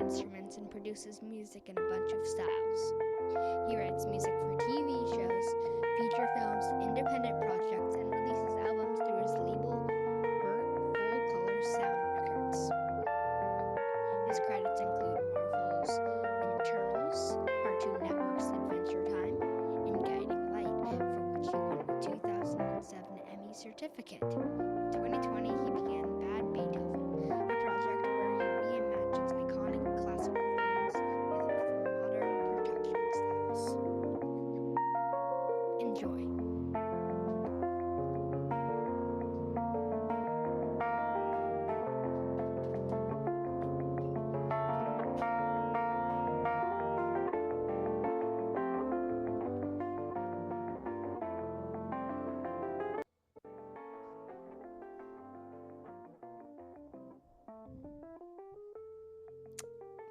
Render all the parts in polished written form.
instruments and produces music in a bunch of styles. He writes music for TV shows, feature films, independent projects, and releases albums through his label Full Color Sound Records. His credits include Marvel's Internals, Cartoon Network's Adventure Time, and Guiding Light, for which he won a 2007 Emmy certificate. In 2020, he began Bad Beethoven, a project where he reimagines iconic classical themes with modern production styles. Enjoy.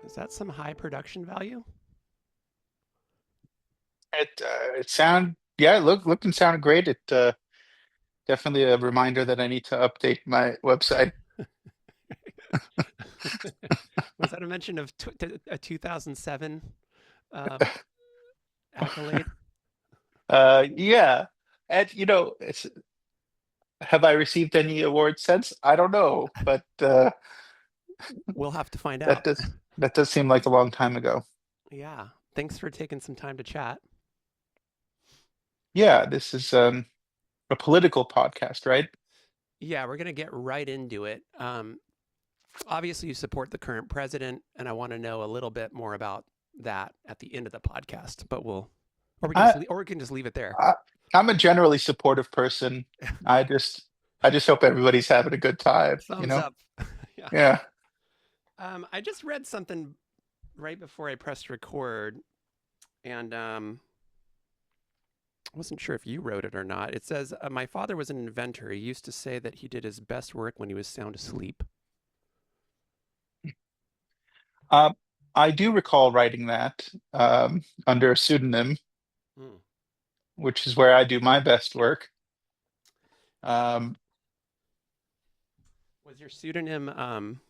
Is that some high production value? Looked and sounded great. It definitely a reminder that I need to update my website. Was that a mention of a 2007 accolade? Yeah, and have I received any awards since? I don't know, but We'll have to find that out. does seem like a long time ago. Yeah. Thanks for taking some time to chat. Yeah, this is a political podcast, right? Yeah, we're going to get right into it. Obviously, you support the current president, and I want to know a little bit more about that at the end of the podcast. But we can just leave it there. I'm a generally supportive person. I just hope everybody's having a good time, Thumbs up. Yeah. Yeah. I just read something right before I pressed record, and I wasn't sure if you wrote it or not. It says, my father was an inventor. He used to say that he did his best work when he was sound asleep. I do recall writing that under a pseudonym, which is where I do my best work. Was your pseudonym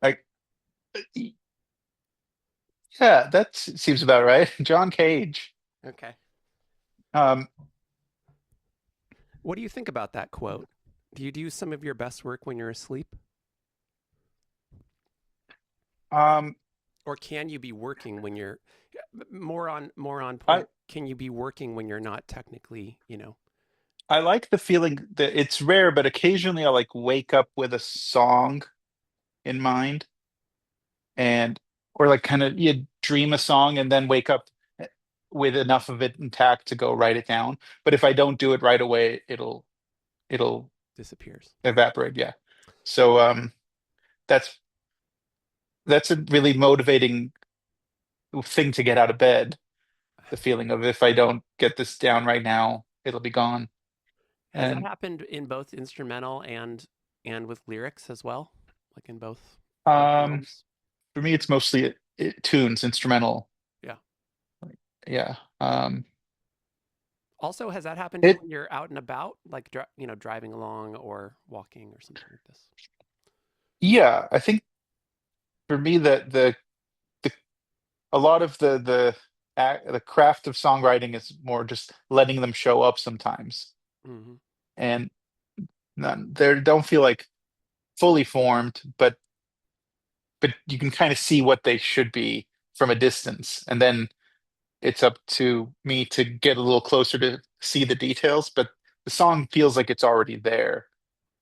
Like, yeah, that seems about right. John Cage. okay. Um, What do you think about that quote? Do you do some of your best work when you're asleep? Or can you be working when you're more on point? Can you be working when you're not technically, I like the feeling that it's rare, but occasionally I like wake up with a song in mind and or like kind of you dream a song and then wake up with enough of it intact to go write it down. But if I don't do it right away, it'll disappears. evaporate. Yeah. So that's a really motivating thing to get out of bed. The feeling of if I don't get this down right now, it'll be gone. Has that happened in both instrumental and with lyrics as well? Like in both realms? For me, it's mostly tunes, instrumental. Yeah. Yeah. Also, has that happened when you're out and about, like driving along or walking or something like this? Yeah, I think for me the a lot of the craft of songwriting is more just letting them show up sometimes, and they don't feel like fully formed, but you can kind of see what they should be from a distance, and then it's up to me to get a little closer to see the details, but the song feels like it's already there.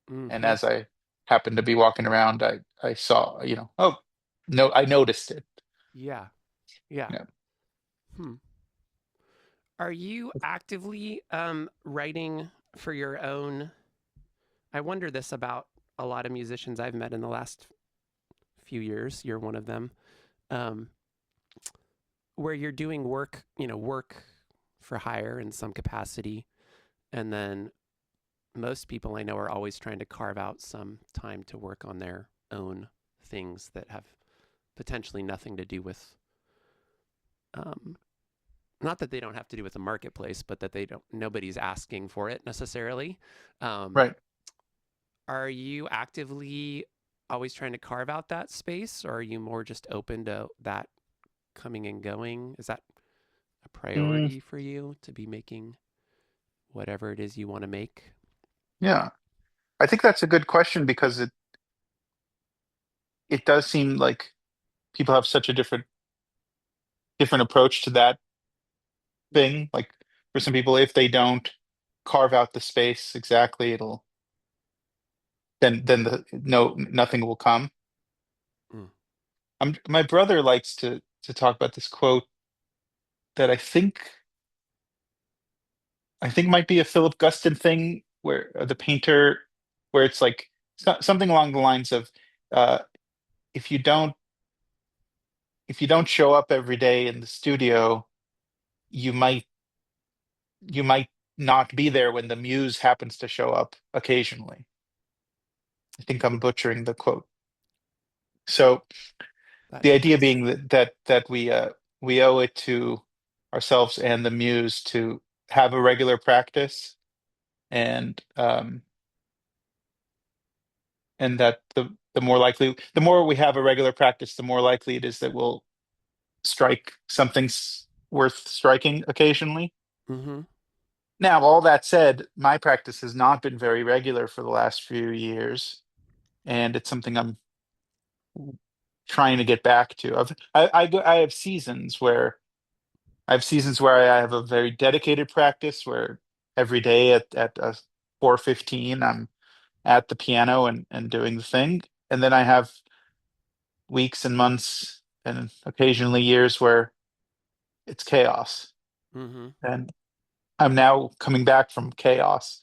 And as I happened to be walking around, I saw, oh, no, I noticed it. Yeah. Are you actively writing for your own? I wonder this about a lot of musicians I've met in the last few years. You're one of them. Where you're doing work for hire in some capacity. And then most people I know are always trying to carve out some time to work on their own things that have potentially nothing to do with, not that they don't have to do with the marketplace, but that nobody's asking for it necessarily. Right. Are you actively always trying to carve out that space, or are you more just open to that coming and going? Is that a Mm, priority for you to be making whatever it is you want to make? yeah. I think that's a good question because it does seem like people have such a different approach to that thing. Like for some people, if they don't carve out the space exactly, it'll then nothing will come. Mm. My brother likes to talk about this quote that I think might be a Philip Guston thing where the painter where it's like something along the lines of uh, if you don't if you don't show up every day in the studio, you might not be there when the muse happens to show up occasionally. I think I'm butchering the quote. So That the idea tracks. being that we owe it to ourselves and the muse to have a regular practice and and that the more we have a regular practice, the more likely it is that we'll strike something worth striking occasionally. Mm-hmm. Now, all that said, my practice has not been very regular for the last few years, and it's something I'm trying to get back to. I have seasons where I have a very dedicated practice where every day at 4:15 I'm at the piano and doing the thing, and then I have weeks and months and occasionally years where it's chaos. Mm-hmm. And I'm now coming back from chaos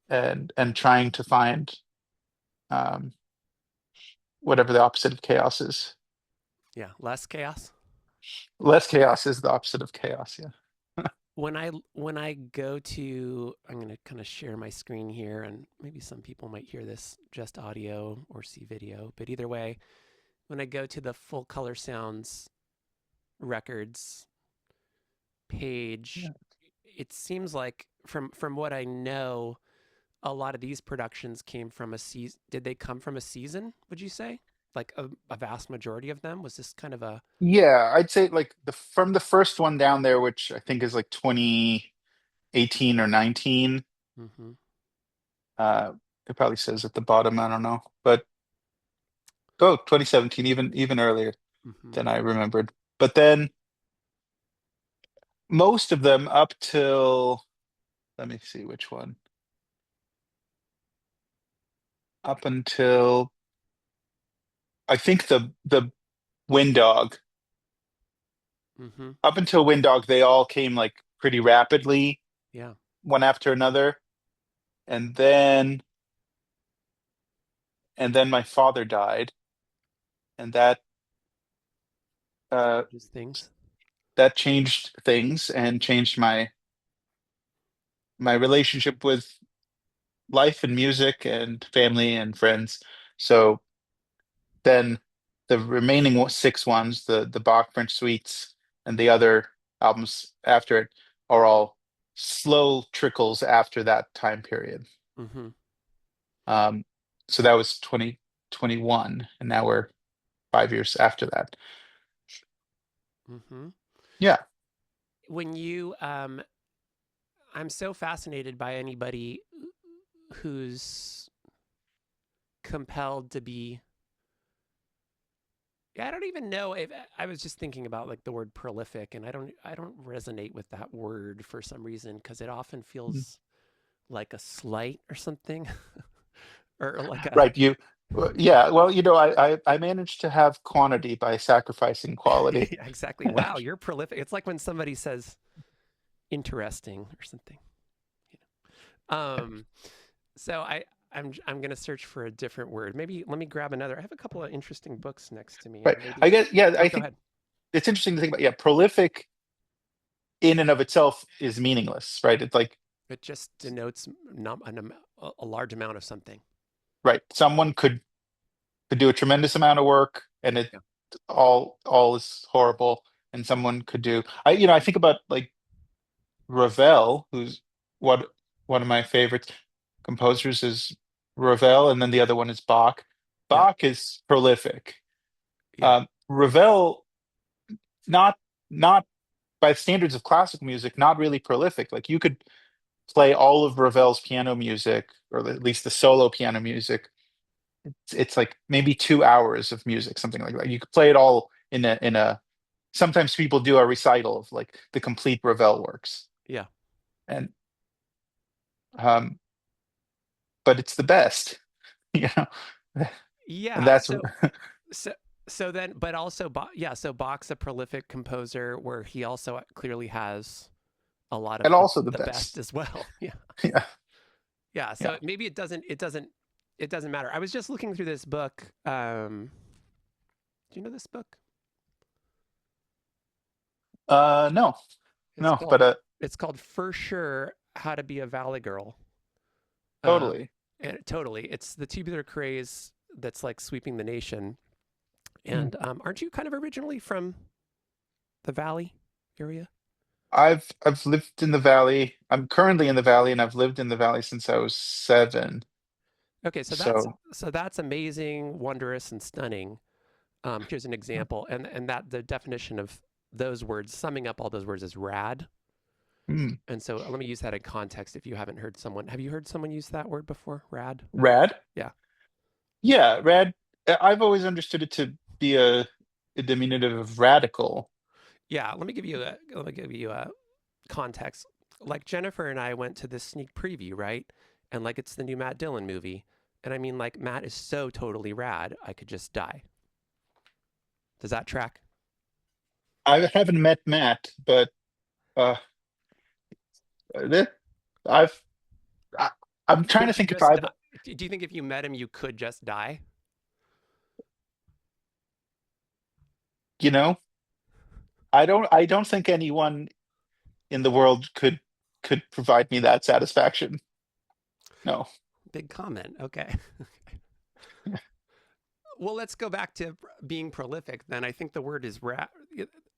and trying to find um, whatever the opposite of chaos is. Yeah, less chaos. Less chaos is the opposite of chaos. Yeah. When I go to, I'm going to kind of share my screen here, and maybe some people might hear this just audio or see video, but either way, when I go to the Full Color Sounds records page, Yeah. it seems like from what I know, a lot of these productions came from a season. Did they come from a season? Would you say, like a vast majority of them? Was this kind of a? Yeah, I'd say like the from the first one down there, which I think is like 2018 or 19. Mm-hmm. Uh, it probably says at the bottom, I don't know. But 2017, even earlier Mm-hmm. than I remembered. But then most of them up till let me see which one. Up until I think the Wind Dog. Mm-hmm. Up until Wind Dog, they all came like pretty rapidly, Yeah. one after another. And then my father died, and uh Just things. that changed things and changed my relationship with life and music and family and friends. So then the remaining six ones, the Bach French suites and the other albums after it, are all slow trickles after that time period. Mm-hmm. Um, so that was 2021, and now we're 5 years after that. Mm-hmm. Yeah. When you I'm so fascinated by anybody who's compelled to be. I don't even know if I was just thinking about like the word prolific, and I don't resonate with that word for some reason because it often feels like a slight or something, or like a. Right. Yeah. Well, I managed to have quantity by sacrificing quality. Yeah, exactly. Wow, you're prolific. It's like when somebody says interesting or something. Um, so I'm gonna search for a different word. Maybe let me grab another. I have a couple of interesting books next to me, Right. and I maybe. guess, yeah, Oh, I go think ahead. it's interesting to think about. Yeah, prolific in and of itself is meaningless, right? It's like, It just denotes a large amount of something. right, someone could do a tremendous amount of work and it Yeah. all is horrible, and someone could do I think about like Ravel, who's what one of my favorite composers is Ravel, and then the other one is Bach. Yep. Bach is prolific. Yeah. Ravel, not not by standards of classical music, not really prolific. Like you could play all of Ravel's piano music, or at least the solo piano music. It's like maybe 2 hours of music, something like that. You could play it all in a. Sometimes people do a recital of like the complete Ravel works, Yeah. and um, but it's the best, you know. And Yeah. that's So so then, but also, yeah. So Bach's a prolific composer, where he also clearly has a lot of and also the the best best. as well. Yeah. Yeah, Yeah. yeah. So maybe it doesn't matter. I was just looking through this book. Do you know this book? No, It's no, called but it's called For Sure How to Be a Valley Girl. totally. And totally, it's the tubular craze that's like sweeping the nation. Mm. And aren't you kind of originally from the Valley area? I've lived in the valley. I'm currently in the valley, and I've lived in the valley since I was 7. Okay, So, so that's amazing, wondrous, and stunning. Here's an example, and that the definition of those words, summing up all those words, is rad. mm, And so let me use that in context. If you haven't heard someone, have you heard someone use that word before? Rad. rad. Yeah. Yeah, rad. I've always understood it to be a diminutive of radical. Yeah. Let me give you a context. Like Jennifer and I went to this sneak preview, right? And like it's the new Matt Dillon movie. And I mean, like Matt is so totally rad, I could just die. Does that track? I haven't met Matt, but uh, th- I've I, I'm trying to Could you think if just I've, die? Do you think if you met him, you could just die? you know, I don't think anyone in the world could provide me that satisfaction. No. Big comment. Okay. Well, let's go back to being prolific then. I think the word is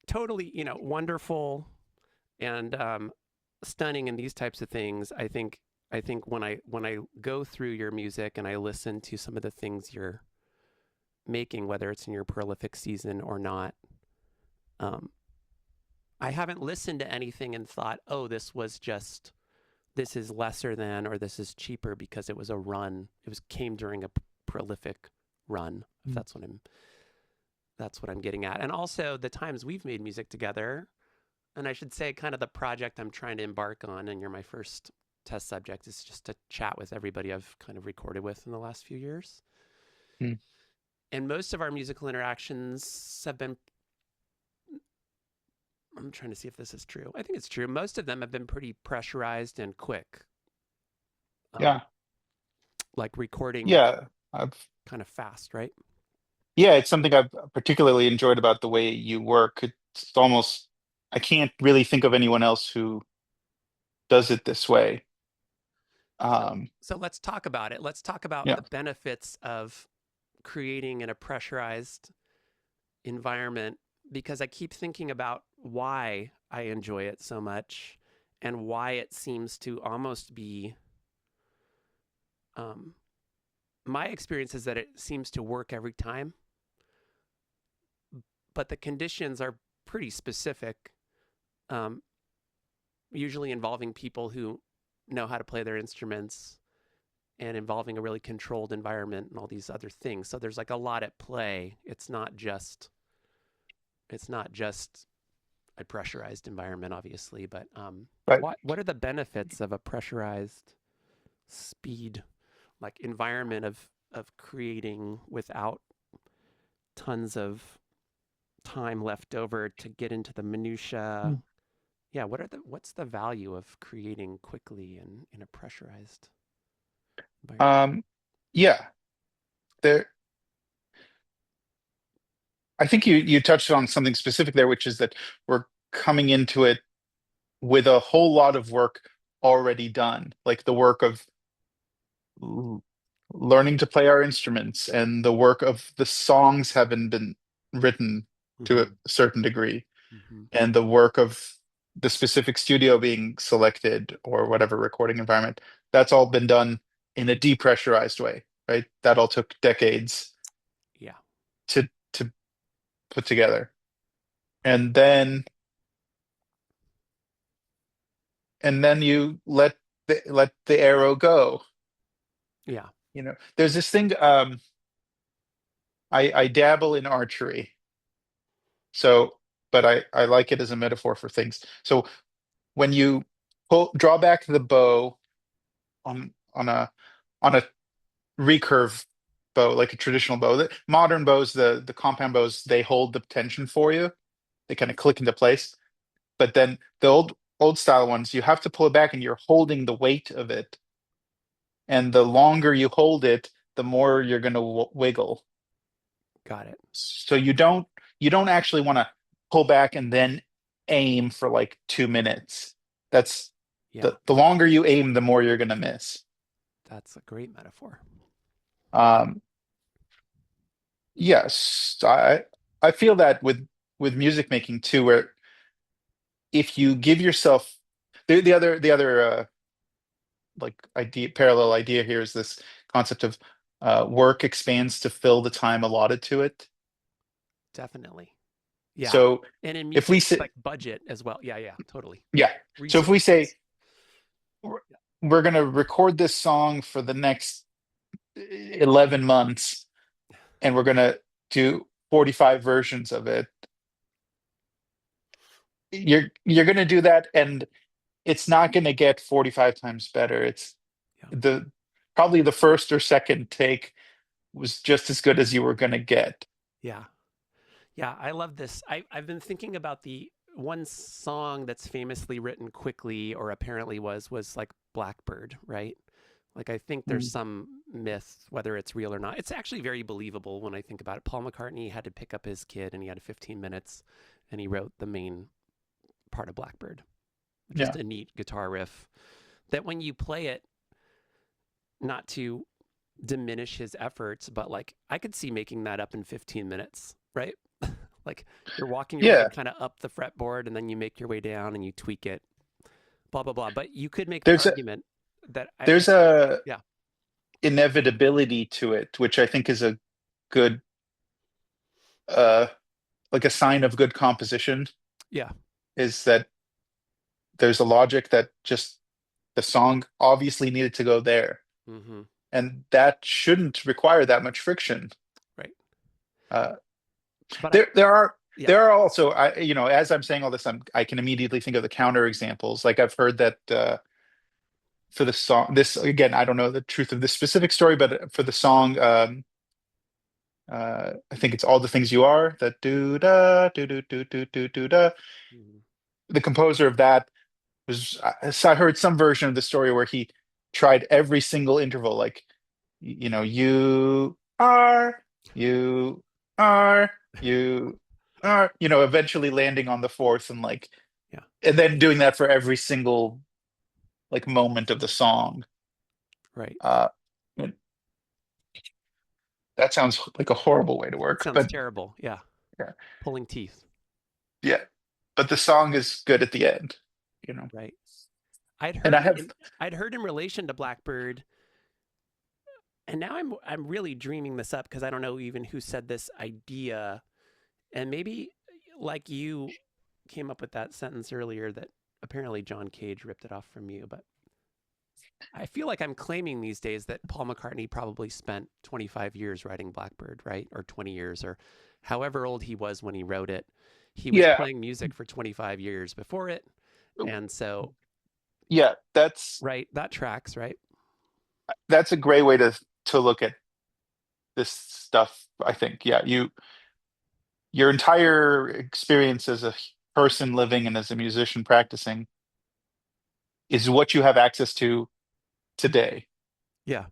totally, wonderful and stunning in these types of things. I think when I go through your music and I listen to some of the things you're making, whether it's in your prolific season or not, um, I haven't listened to anything and thought, oh, this is lesser than, or this is cheaper because it was a run. Came during a prolific run. If Mm. that's what I'm getting at. And also the times we've made music together, and I should say kind of the project I'm trying to embark on, and you're my first test subject, is just to chat with everybody I've kind of recorded with in the last few years. Mm. And most of our musical interactions have been, I'm trying to see if this is true. I think it's true. Most of them have been pretty pressurized and quick. Yeah. Like recording Yeah. I've kind of fast, right? Yeah, it's something I've particularly enjoyed about the way you work. It's almost, I can't really think of anyone else who does it this way. So, Um, so let's talk about it. Let's talk about yeah. the benefits of creating in a pressurized environment, because I keep thinking about why I enjoy it so much and why it seems to almost be, um, my experience is that it seems to work every time, but the conditions are pretty specific, um, usually involving people who know how to play their instruments and involving a really controlled environment and all these other things. So there's like a lot at play. It's not just a pressurized environment, obviously, but Right. what are the benefits of a pressurized speed, like environment of creating without tons of time left over to get into the minutia? Yeah, what's the value of creating quickly in a pressurized environment? Um, yeah, there. I think you touched on something specific there, which is that we're coming into it with a whole lot of work already done, like the work of l- learning to play our instruments, and the work of the songs having been written to a Mm-hmm. certain degree, Mm-hmm. and the work of the specific studio being selected, or whatever recording environment. That's all been done in a depressurized way, right? That all took decades. to put together. And then you let the arrow go. Yeah. There's this thing, I dabble in archery. So, but I like it as a metaphor for things. So when you draw back the bow on a recurve bow, like a traditional bow, the modern bows, the compound bows, they hold the tension for you. They kind of click into place. But then the old style ones, you have to pull it back and you're holding the weight of it. And the longer you hold it, the more you're going to wiggle. Got it. So you don't actually want to pull back and then aim for like 2 minutes. That's Yeah. the longer you aim, the more you're going to miss. That's a great metaphor. Um, yes, I feel that with music making too, where if you give yourself the other like idea parallel idea here is this concept of work expands to fill the time allotted to it. Definitely. Yeah. So And in if we music, it's say, like budget as well. Yeah, yeah, totally. yeah, so if we say Resources. we're, we're going to record this song for the next 11 months and we're going to do 45 versions of it, you're going to do that, and it's not going to get 45 times better. It's Yeah. the probably the first or second take was just as good as you were going to get. Yeah. Yeah, I love this. I've been thinking about the one song that's famously written quickly, or apparently was like Blackbird, right? Like I think there's Mm. some myth, whether it's real or not. It's actually very believable when I think about it. Paul McCartney had to pick up his kid and he had 15 minutes and he wrote the main part of Blackbird. Just Yeah. a neat guitar riff that when you play it, not to diminish his efforts, but like I could see making that up in 15 minutes, right? Like you're walking your way Yeah. kind of up the fretboard and then you make your way down and you tweak it, blah, blah, blah. But you could make the There's a argument that I there's a yeah, inevitability to it, which I think is a good uh like a sign of good composition, yeah, is that there's a logic that just the song obviously needed to go there, mm-hmm, and that shouldn't require that much friction. right. Uh, But I, there are yeah, there are also, as I'm saying all this, I can immediately think of the counter examples. Like I've heard that for the song, this again, I don't know the truth of this specific story, but for the song, I think it's All the Things You Are, that do da do do do do do do da. mm-hmm, The composer of that I heard some version of the story where he tried every single interval, like you are, you are, you are, eventually landing on the fourth, and like, yeah, and then doing that for every single like moment of the song. right. Uh, that sounds like a horrible way to It work, sounds but terrible. Yeah, yeah, pulling teeth, yeah. But the song is good at the end, you know. right. I'd And I heard have, in I'd heard in relation to Blackbird, and now I'm really dreaming this up because I don't know even who said this idea, and maybe like you came up with that sentence earlier that apparently John Cage ripped it off from you, but I feel like I'm claiming these days that Paul McCartney probably spent 25 years writing Blackbird, right? Or 20 years, or however old he was when he wrote it. He was yeah, playing music for 25 years before it. And so, yeah. right, that tracks, right? That's a great way to look at this stuff. I think, yeah, your entire experience as a person living and as a musician practicing is what you have access to today. Yeah.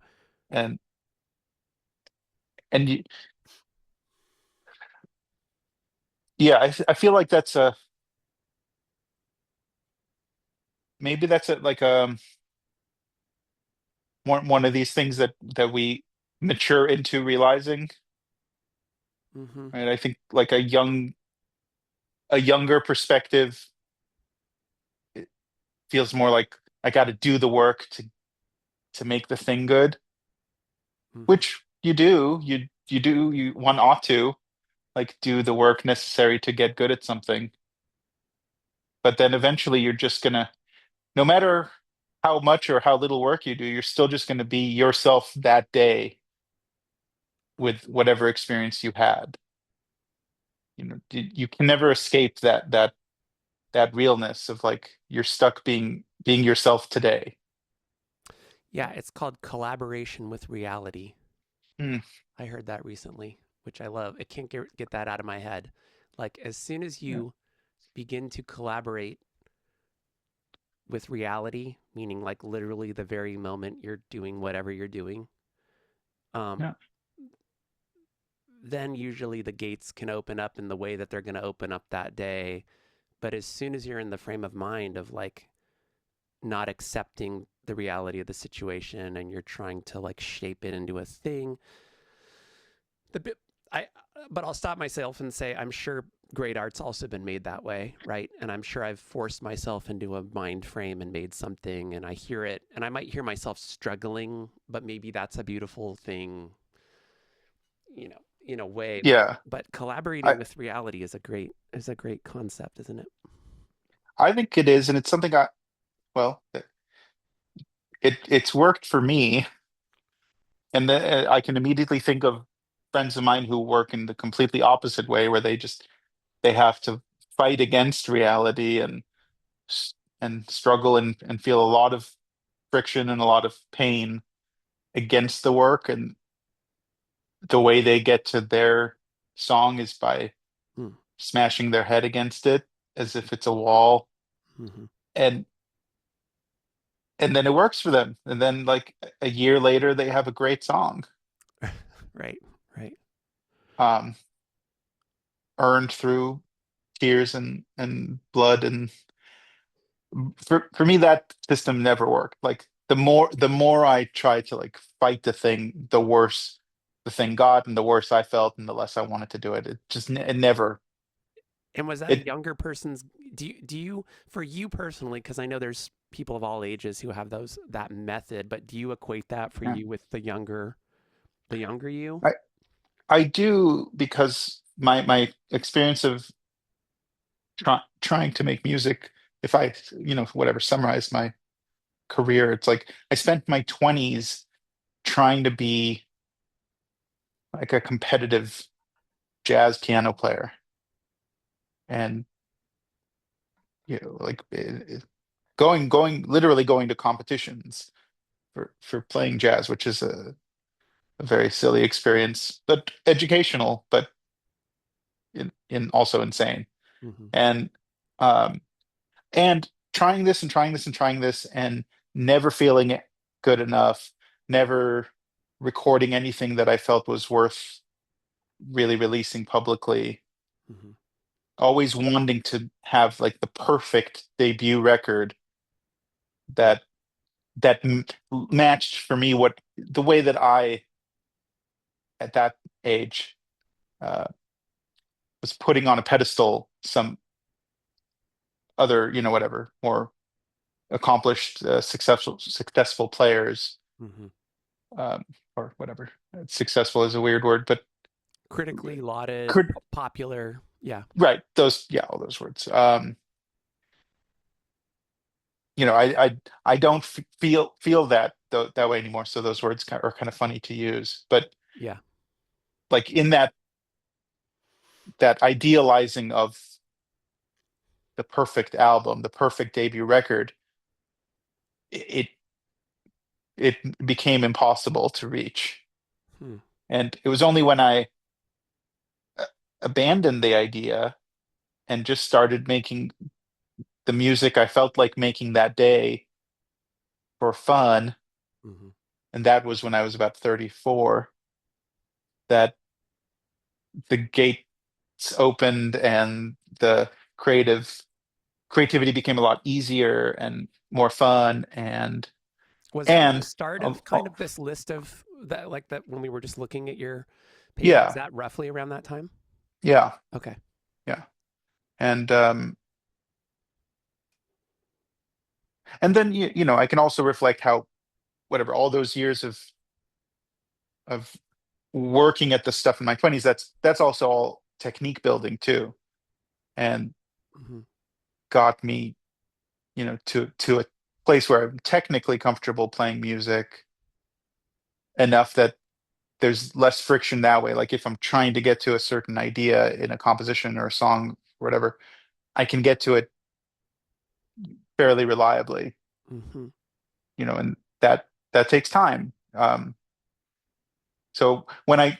And and you, yeah, I feel like that's a maybe that's a like one of these things that we mature into realizing, Mm-hmm. right? I think like a younger perspective, it feels more like I got to do the work to make the thing good, Mm-hmm. which you do, you one ought to. like do the work necessary to get good at something. But then eventually you're just gonna, no matter how much or how little work you do, you're still just gonna be yourself that day with whatever experience you had. You can never escape that realness of like you're stuck being yourself today. Yeah, it's called collaboration with reality. Hmm. I heard that recently, which I love. I can't get that out of my head. Like, as soon as Yeah. you begin to collaborate with reality, meaning like literally the very moment you're doing whatever you're doing, um, Yeah. then usually the gates can open up in the way that they're going to open up that day. But as soon as you're in the frame of mind of like not accepting the reality of the situation and you're trying to like shape it into a thing, the bit I but I'll stop myself and say I'm sure great art's also been made that way, right? And I'm sure I've forced myself into a mind frame and made something, and I hear it and I might hear myself struggling, but maybe that's a beautiful thing, in a way. but Yeah. but collaborating I with reality is a great concept, isn't it? I think it is, and it's something well, it's worked for me, and I can immediately think of friends of mine who work in the completely opposite way, where they have to fight against reality and struggle and feel a lot of friction and a lot of pain against the work, and the way they get to their song is by Mm. smashing their head against it as if it's a wall, Hmm. and and then it works for them, and then like a year later they have a great song, Right, right. um earned through tears and blood. And for me that system never worked. Like the more I tried to like fight the thing, the worse the thing got, and the worse I felt, and the less I wanted to do it. It never And was that a it younger person's? Do you for you personally? Because I know there's people of all ages who have that method, but do you equate that for yeah. you with the younger you? I I do, because my experience of trying to make music, if I, whatever, summarize my career, it's like I spent my 20s trying to be like a competitive jazz piano player, and like literally going to competitions for playing jazz, which is a very silly experience, but educational, but in also insane. Hmm. And um and trying this and trying this and trying this and never feeling it good enough, never recording anything that I felt was worth really releasing publicly, Hmm. always wanting to have like the perfect debut record that matched for me what the way that I at that age uh, was putting on a pedestal some other, whatever, more accomplished, successful players, Hmm. um, or whatever. Successful is a weird word, but Critically lauded, could popular. Yeah, right, those, yeah, all those words. I don't feel that way anymore. So those words are kind of funny to use, but yeah. like in that idealizing of the perfect album, the perfect debut record, it it became impossible to reach. Hmm. And it was only when I uh, abandoned the idea and just started making the music I felt like making that day for fun, Hmm. and that was when I was about 34, that the gates opened and the creativity became a lot easier and more fun. Was that the And start um, of kind oh, of this list of that, like that when we were just looking at your page? Was yeah, that roughly around that time? yeah, Okay. yeah. And then I can also reflect how, whatever, all those years of working at the stuff in my 20s, that's also all technique building too, and Hmm. got me, to a place where I'm technically comfortable playing music enough that there's less friction that way. Like if I'm trying to get to a certain idea in a composition or a song or whatever, I can get to it fairly reliably, Hmm. and that takes time. So when I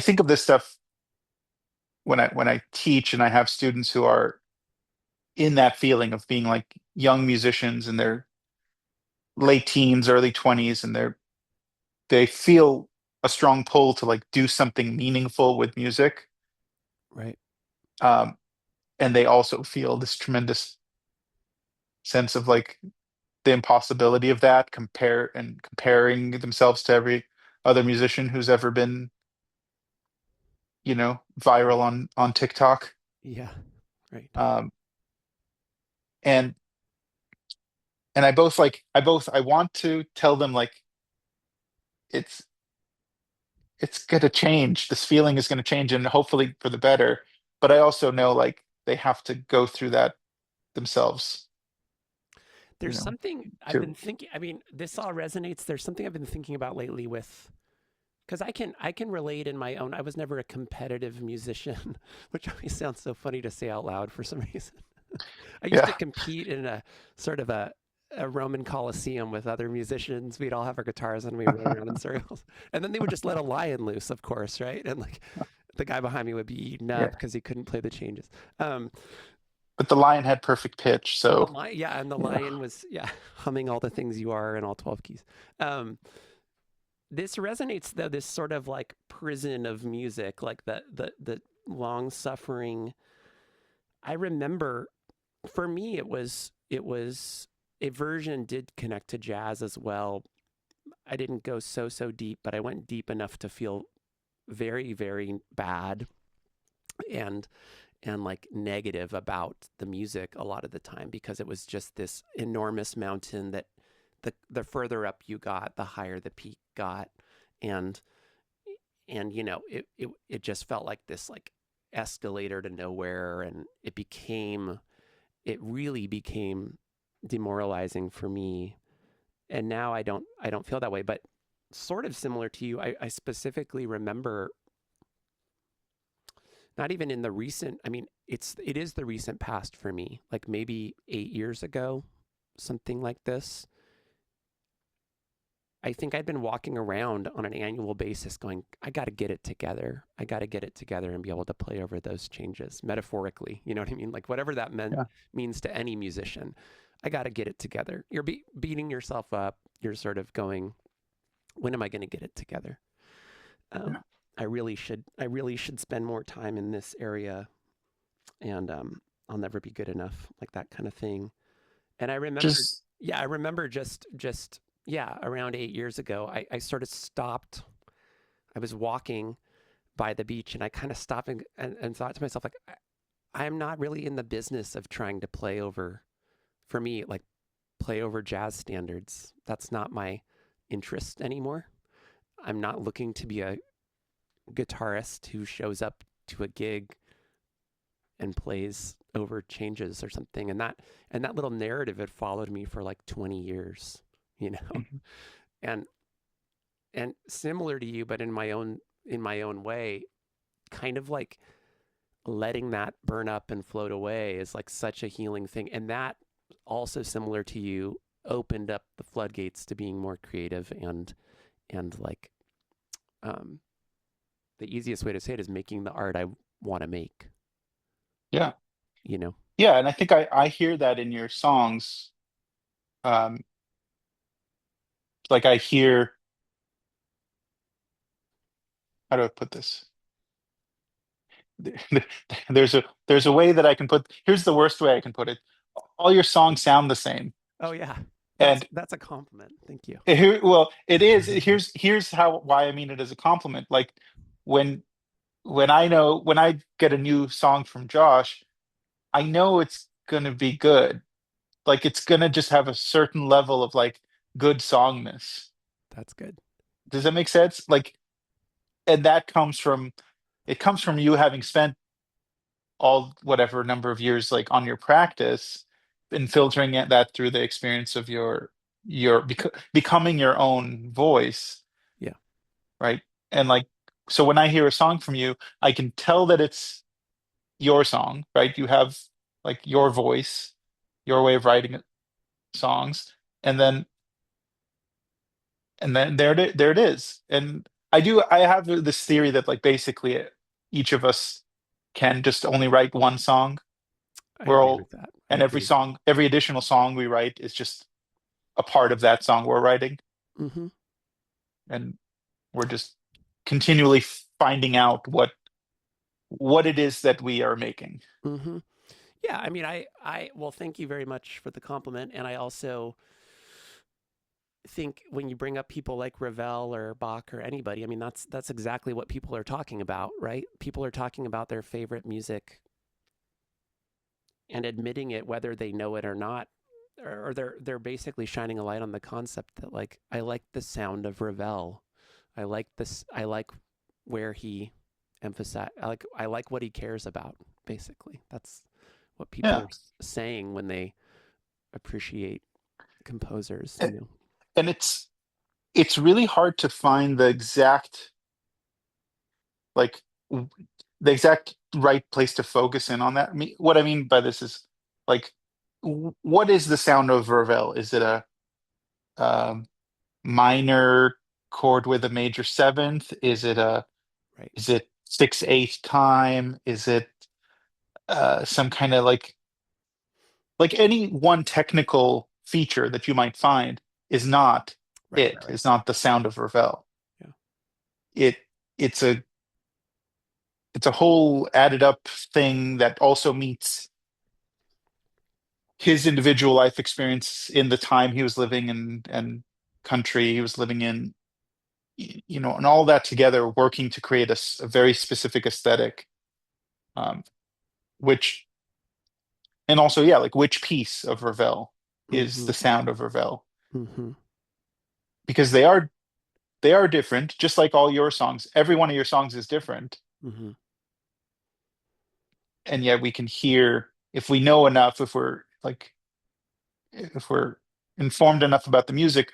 think of this stuff when I teach and I have students who are in that feeling of being like young musicians in their late teens, early 20s, and they feel a strong pull to like do something meaningful with music. Right. Um, and they also feel this tremendous sense of like the impossibility of that, comparing themselves to every other musician who's ever been, viral on TikTok. Yeah. Right. Um, and I want to tell them like it's it's going to change. This feeling is going to change, and hopefully for the better. But I also know like they have to go through that themselves, you There's know, something I've too. been thinking. I mean, this all resonates. There's something I've been thinking about lately with because I can relate in my own. I was never a competitive musician, which always sounds so funny to say out loud for some reason. I used to Yeah, compete in a sort of a Roman Colosseum with other musicians. We'd all have our guitars and we'd run around in circles. And then they would just let a lion loose, of course, right? And like the guy behind me would be eaten up yeah. because he couldn't play the changes. Um, But the lion had perfect pitch, the so lion, yeah, and the yeah, lion was humming all the things you are in all 12 keys. Um, this resonates though. This sort of like prison of music, like the long suffering. I remember for me it was aversion did connect to jazz as well. I didn't go so deep, but I went deep enough to feel very bad and like negative about the music a lot of the time because it was just this enormous mountain that the further up you got, the higher the peak got, and it just felt like this like escalator to nowhere, and it really became demoralizing for me. And now I don't feel that way, but sort of similar to you, I specifically remember not even in the recent, I mean, it is the recent past for me, like maybe 8 years ago, something like this. I think I'd been walking around on an annual basis going, I got to get it together. I got to get it together and be able to play over those changes metaphorically. You know what I mean? Like whatever that yeah, means to any musician. I got to get it together. You're beating yourself up. You're sort of going, when am I going to get it together? Um, yeah. I really should spend more time in this area, and I'll never be good enough, like that kind of thing. And I remember, Just yeah, I remember just yeah, around 8 years ago, I sort of stopped. I was walking by the beach, and I kind of stopped and thought to myself, like, I'm not really in the business of trying to play over, for me, like play over jazz standards. That's not my interest anymore. I'm not looking to be a guitarist who shows up to a gig and plays over changes or something. And that little narrative had followed me for like 20 years, you know. mhm. And similar to you, but in my own way, kind of like letting that burn up and float away is like such a healing thing. And that also similar to you opened up the floodgates to being more creative and like um the easiest way to say it is making the art I want to make, Yeah, you know. yeah. And I think I hear that in your songs. Um, like I hear, how do I put this? There's a way that I can put. Here's the worst way I can put it. All your songs sound the same, Oh yeah. That's and that's a compliment. Thank you. well, it is. Here's how why I mean it as a compliment. Like when when I get a new song from Josh, I know it's gonna be good. Like it's gonna just have a certain level of like good songness. That's good. Does that make sense? Like, and that comes from it comes from you having spent all whatever number of years like on your practice and filtering that through the experience of becoming your own voice, Yeah. right? And like, so when I hear a song from you, I can tell that it's your song, right? You have like your voice, your way of writing songs, and then there it is. And I have this theory that like basically each of us can just only write one song. I We're agree all with that. I And every agree. song, every additional song we write is just a part of that song we're writing, Mm-hmm. and we're just continually finding out what it is that we are making. Mm-hmm. Yeah, I mean, well, thank you very much for the compliment. And I also think when you bring up people like Ravel or Bach or anybody, I mean, that's exactly what people are talking about, right? People are talking about their favorite music and admitting it, whether they know it or not, or they're basically shining a light on the concept that like, I like the sound of Ravel. I like this. I like where he emphasize. I like what he cares about. Basically, that's what people Yeah. are saying when they appreciate composers. And, and it's really hard to find the exact like the exact right place to focus in on that. What I mean by this is like, what is the sound of Ravel? Is it a um, minor chord with a major seventh? Right. Is it 6/8 time? Is it some kind of like any one technical feature that you might find is not Right. Right. it. Right. Is not the sound of Ravel. Yeah. It it's a it's a whole added up thing that also meets his individual life experience in the time he was living in and country he was living in, and all that together working to create a very specific aesthetic, um, which and also, yeah, like which piece of Ravel is Mm-hmm. the sound of Ravel, Mm-hmm. because they are different, just like all your songs. Every one of your songs is different, Mm-hmm. and yet we can hear, if we know enough, if we're informed enough about the music,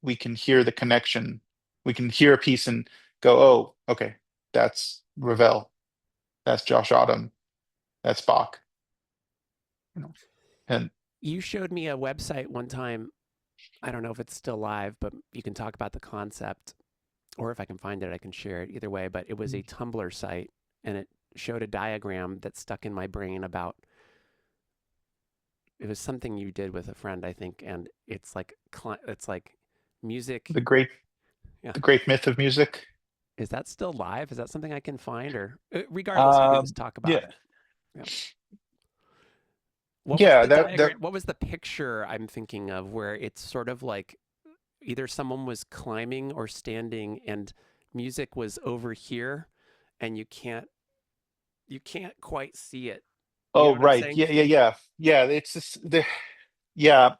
we can hear the connection. We can hear a piece and go, oh, okay, that's Ravel, that's Josh Autumn, that's Bach, you know. And You showed me a website one time. I don't know if it's still live, but you can talk about the concept, or if I can find it, I can share it either way. But it was a Tumblr site, and it showed a diagram that stuck in my brain about, it was something you did with a friend, I think, and it's like music. the great Yeah, the great myth of music. is that still live? Is that something I can find, or regardless, you can Um, just talk about yeah, it. Yeah. What was yeah, the that diagram? What was the picture I'm thinking of where it's sort of like either someone was climbing or standing and music was over here and you can't quite see it. You know oh, what I'm right, saying? yeah. It's yeah,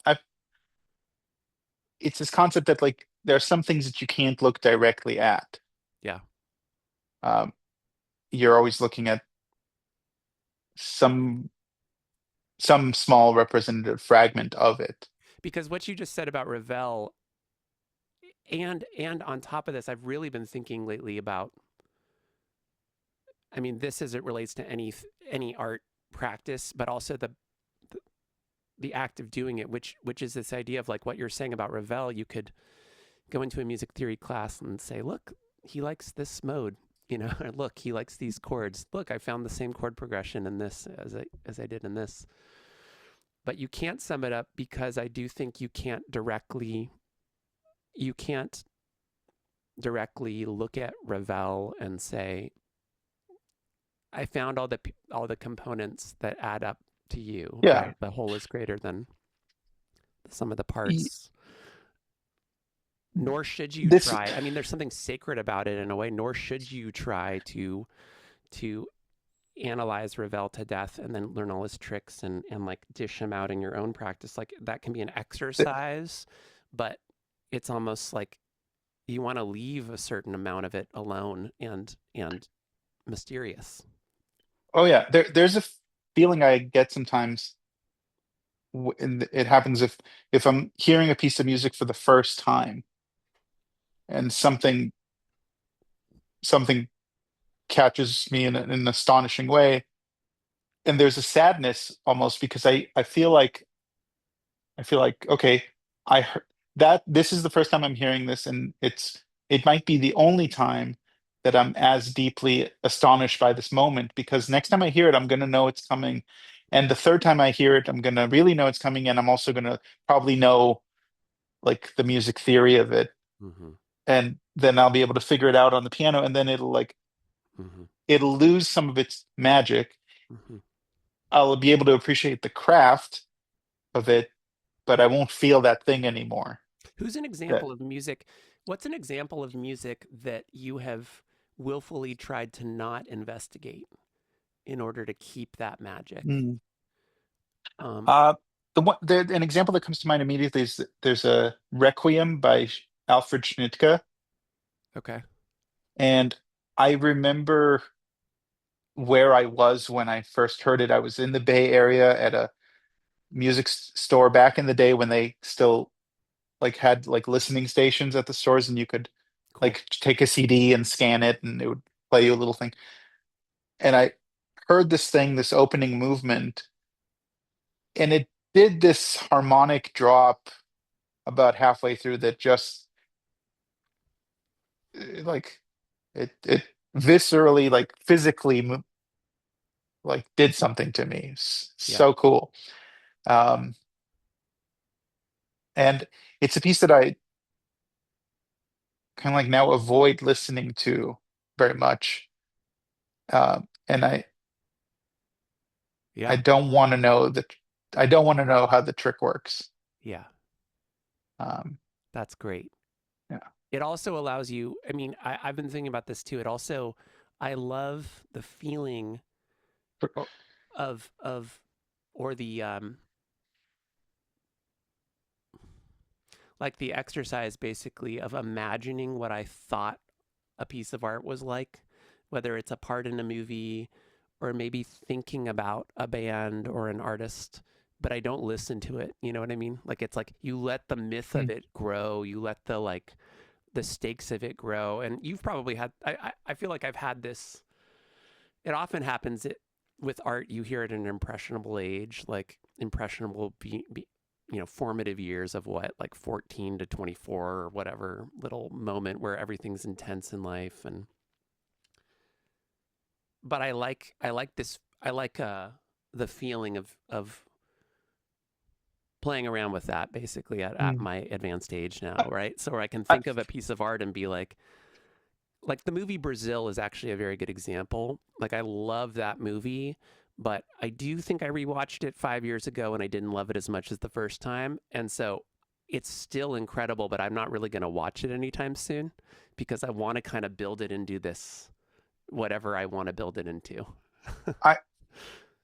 it's this concept that like there are some things that you can't look directly at. Yeah. Um, you're always looking at some some small representative fragment of it. Because what you just said about Ravel, and on top of this, I've really been thinking lately about, I mean, this as it relates to any art practice, but also the act of doing it, which is this idea of like what you're saying about Ravel. You could go into a music theory class and say, look, he likes this mode, or look, he likes these chords. Look, I found the same chord progression in this as I did in this. But you can't sum it up, because I do think you can't directly look at Ravel and say, I found all the components that add up to you, Yeah. right? The whole is greater than the sum of the Y- parts. Nor should you This, try. I mean, there's something sacred about it in a way. Nor should you try to analyze Ravel to death and then learn all his tricks and like dish him out in your own practice. Like that can be an exercise, but it's almost like you want to leave a certain amount of it alone and mysterious. Oh yeah, there's a feeling I get sometimes. And it happens if I'm hearing a piece of music for the first time and something catches me in an astonishing way, and there's a sadness almost because I feel like okay, I heard that this is the first time I'm hearing this, and it might be the only time that I'm as deeply astonished by this moment because next time I hear it, I'm gonna know it's coming, and the third time I hear it, I'm gonna really know it's coming, and I'm also gonna probably know like the music theory of it, Hmm. and then I'll be able to figure it out on the piano, and then Hmm. it'll lose some of its magic. Hmm. I'll be able to appreciate the craft of it, but I won't feel that thing anymore. Who's an That example of music? What's an example of music that you have willfully tried to not investigate in order to keep that magic? Mm. Um, Uh, an example that comes to mind immediately is that there's a Requiem by Alfred Schnittke, okay, and I remember where I was when I first heard it. I was in the Bay Area at a music store back in the day when they still like had like listening stations at the stores, and you could cool. like take a CD and scan it, and it would play you a little thing. And I heard this thing, this opening movement, and it did this harmonic drop about halfway through that just like it viscerally like physically like did something to me. Yeah, So cool. Um, and it's a piece that I kind of like now avoid listening to very much. And I yeah, don't want to know that I don't want to know how the trick works. yeah. Um, That's great. yeah. It also allows you, I mean, I've been thinking about this too. It also, I love the feeling or, of, or the, like the exercise basically of imagining what I thought a piece of art was like, whether it's a part in a movie or maybe thinking about a band or an artist, but I don't listen to it. You know what I mean? Like it's like you let the myth Hmm. of it grow, you let the stakes of it grow. And you've probably had, I feel like I've had this, it often happens with art, you hear it at an impressionable age, like impressionable, formative years of what, like 14 to 24 or whatever little moment where everything's intense in life. And, but I like the feeling of playing around with that basically at Hmm. my advanced age now, I, right? So where I can I, think of a piece of art and be like the movie Brazil is actually a very good example. Like I love that movie, but I do think I rewatched it 5 years ago and I didn't love it as much as the first time. And so it's still incredible, but I'm not really going to watch it anytime soon because I want to kind of build it into this whatever I want to build it into. I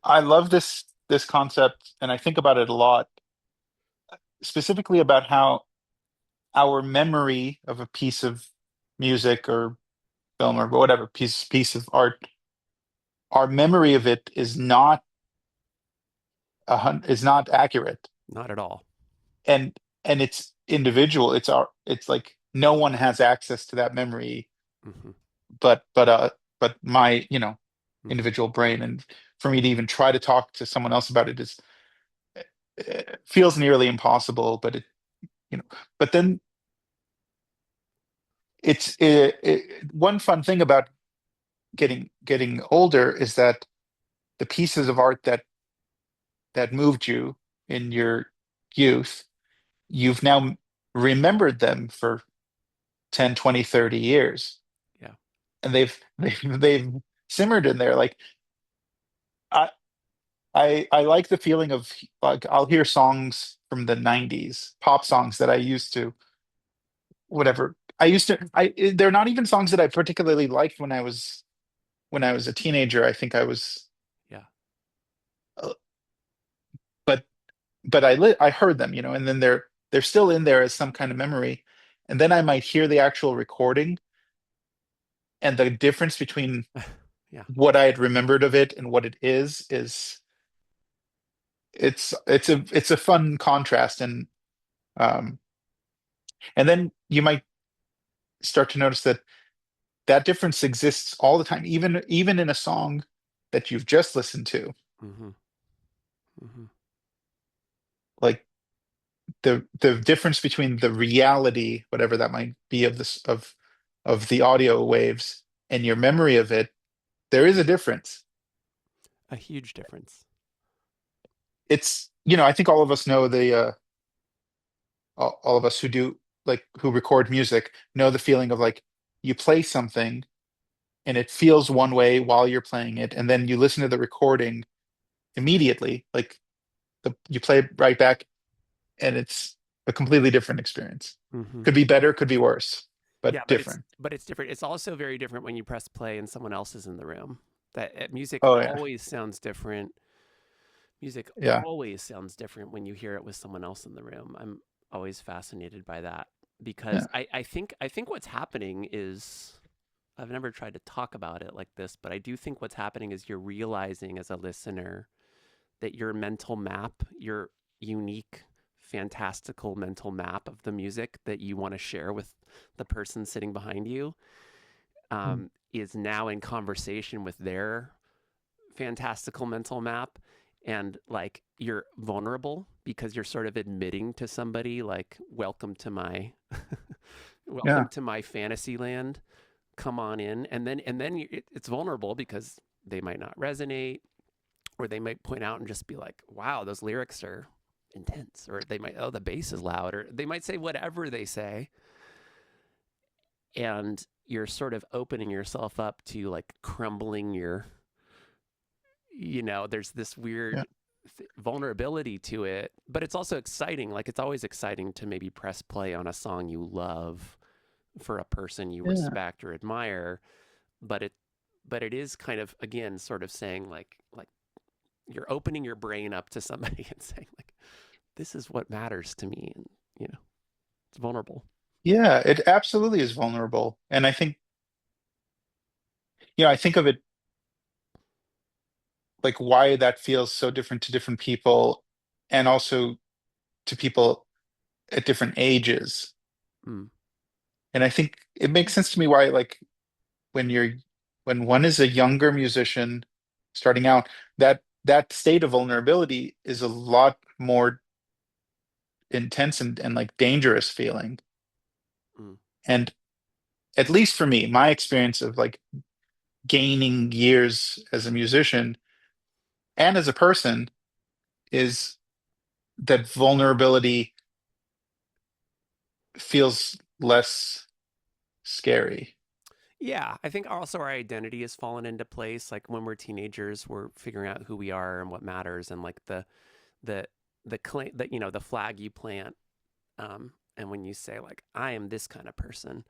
I love this concept, and I think about it a lot, specifically about how our memory of a piece of music or film or whatever piece of art, our memory of it is not accurate, Not at all. and it's individual. It's like no one has access to that memory, Hmm. but but uh but my Hmm. individual brain, and for me to even try to talk to someone else about it is feels nearly impossible. But you know, but then one fun thing about getting older is that the pieces of art that moved you in your youth, you've now remembered them for 10, 20, 30 years, Yeah. and they've simmered in there. Like I I like the feeling of like I'll hear songs from the 90s, pop songs that I used to whatever. I used to I they're not even songs that I particularly liked when I was a teenager. I think I was Yeah. uh, but I heard them, and then they're still in there as some kind of memory. And then I might hear the actual recording, and the difference between Yeah. what I had remembered of it and what it is it's a fun contrast. Um and then you might start to notice that that difference exists all the time, even in a song that you've just listened to. Mm-hmm. Mm-hmm. Like the difference between the reality, whatever that might be, of this of the audio waves and your memory of it, there is a difference. A huge difference. It's, I think all of us know all of us who do, like, who record music, know the feeling of, like, you play something and it feels one way while you're playing it, and then you listen to the recording immediately, like, you play it right back, and it's a completely different experience. Mm-hmm. Could be better, could be worse, Yeah, but but it's different. but it's different. It's also very different when you press play and someone else is in the room. That music Oh yeah, always sounds different. Music yeah, always sounds different when you hear it with someone else in the room. I'm always fascinated by that because yeah. I think what's happening is I've never tried to talk about it like this, but I do think what's happening is you're realizing as a listener that your mental map, your unique, fantastical mental map of the music that you want to share with the person sitting behind you, Mm. is now in conversation with their fantastical mental map. And like you're vulnerable because you're sort of admitting to somebody, like, welcome to my welcome Yeah. to my fantasy land, come on in. And then it's vulnerable because they might not resonate, or they might point out and just be like, wow, those lyrics are intense, or they might, oh, the bass is loud, or they might say whatever they say. And you're sort of opening yourself up to like crumbling your, there's this Yeah. weird vulnerability to it, but it's also exciting. Like it's always exciting to maybe press play on a song you love for a person you Yeah. respect or admire, but it is kind of, again, sort of saying like you're opening your brain up to somebody and saying like, this is what matters to me. And it's vulnerable. Yeah, it absolutely is vulnerable. And I think, I think of it like why that feels so different to different people, and also to people at different ages. Mm. And I think it makes sense to me why, like, when you're when one is a younger musician starting out, that state of vulnerability is a lot more intense and like dangerous feeling. Mm. And at least for me, my experience of like gaining years as a musician and as a person is that vulnerability feels less scary. Yeah, I think also our identity has fallen into place. Like when we're teenagers, we're figuring out who we are and what matters, and like the the flag you plant. And when you say like, I am this kind of person,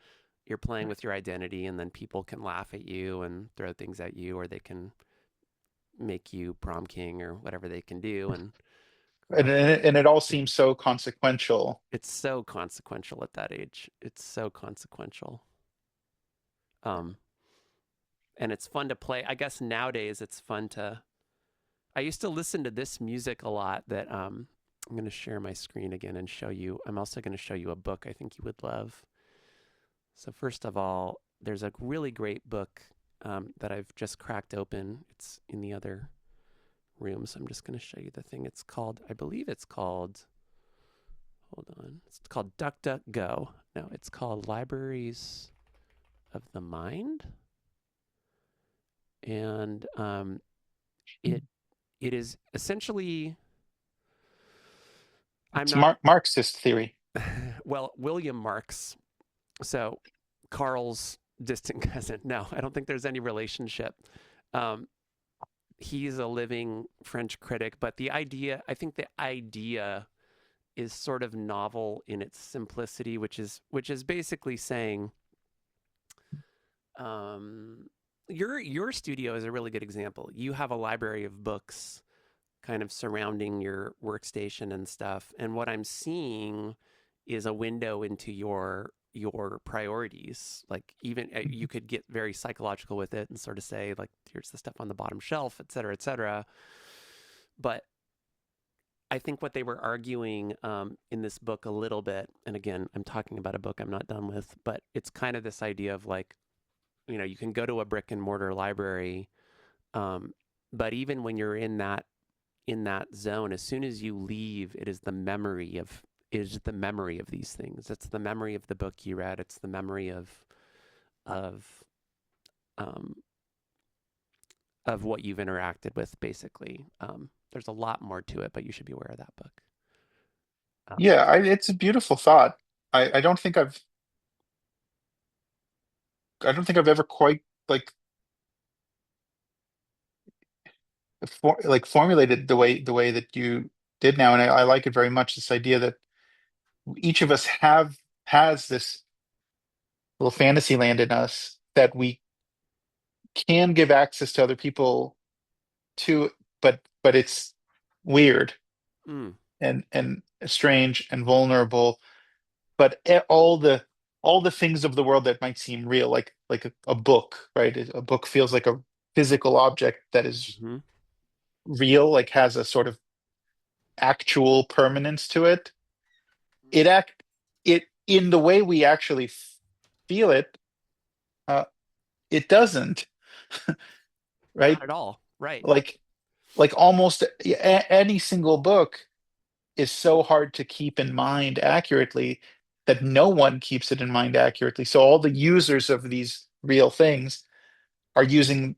you're playing with your identity, and then people can laugh at you and throw things at you, or they can make you prom king or whatever they can do. And And it all seems so consequential. it's so consequential at that age. It's so consequential. Um, and it's fun to play. I guess nowadays it's fun to. I used to listen to this music a lot. That I'm going to share my screen again and show you. I'm also going to show you a book I think you would love. So first of all, there's a really great book that I've just cracked open. It's in the other room, so I'm just going to show you the thing. It's called, I believe it's called. Hold on. It's called DuckDuckGo. No, it's called Libraries of the Mind, and it it is essentially. I'm It's not Marxist theory. well, William Marx. So Carl's distant cousin. No, I don't think there's any relationship. Um, he's a living French critic, but I think the idea is sort of novel in its simplicity, which is basically saying, um, your studio is a really good example. You have a library of books kind of surrounding your workstation and stuff, and what I'm seeing is a window into your your priorities. Like even you could get very psychological with it and sort of say like, here's the stuff on the bottom shelf, et cetera, et cetera. But I think what they were arguing in this book a little bit, and again, I'm talking about a book I'm not done with, but it's kind of this idea of like, you can go to a brick and mortar library, but even when you're in that zone, as soon as you leave, it is the memory of these things. It's the memory of the book you read. It's the memory of um, what you've interacted with, basically. There's a lot more to it, but you should be aware of that book. Yeah, it's a beautiful thought. I don't think I've ever quite formulated the way that you did now, and I like it very much. This idea that each of us has this little fantasy land in us that we can give access to other people to, but it's weird Mm, and strange and vulnerable. But all the things of the world that might seem real, like a book, right? A book feels like a physical object that is hmm real, like has a sort of actual permanence to it. It in the way we actually feel it, uh, it doesn't, Not right? at all. Right. Like like almost any single book is so hard to keep in mind accurately that no one keeps it in mind accurately. So all the users of these real things are using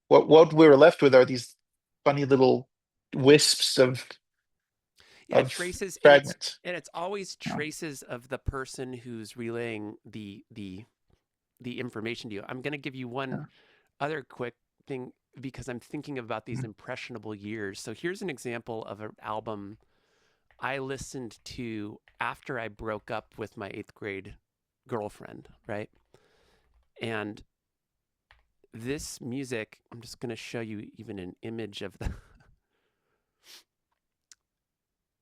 what we're left with are these funny little wisps Yeah, of traces, and fragments. it's always Yeah. traces of the person who's relaying the information to you. I'm going to give you one Yeah. other quick thing because I'm thinking about these Mhm. impressionable years. So here's an example of an album I listened to after I broke up with my 8th grade girlfriend, right? And this music, I'm just going to show you even an image of the.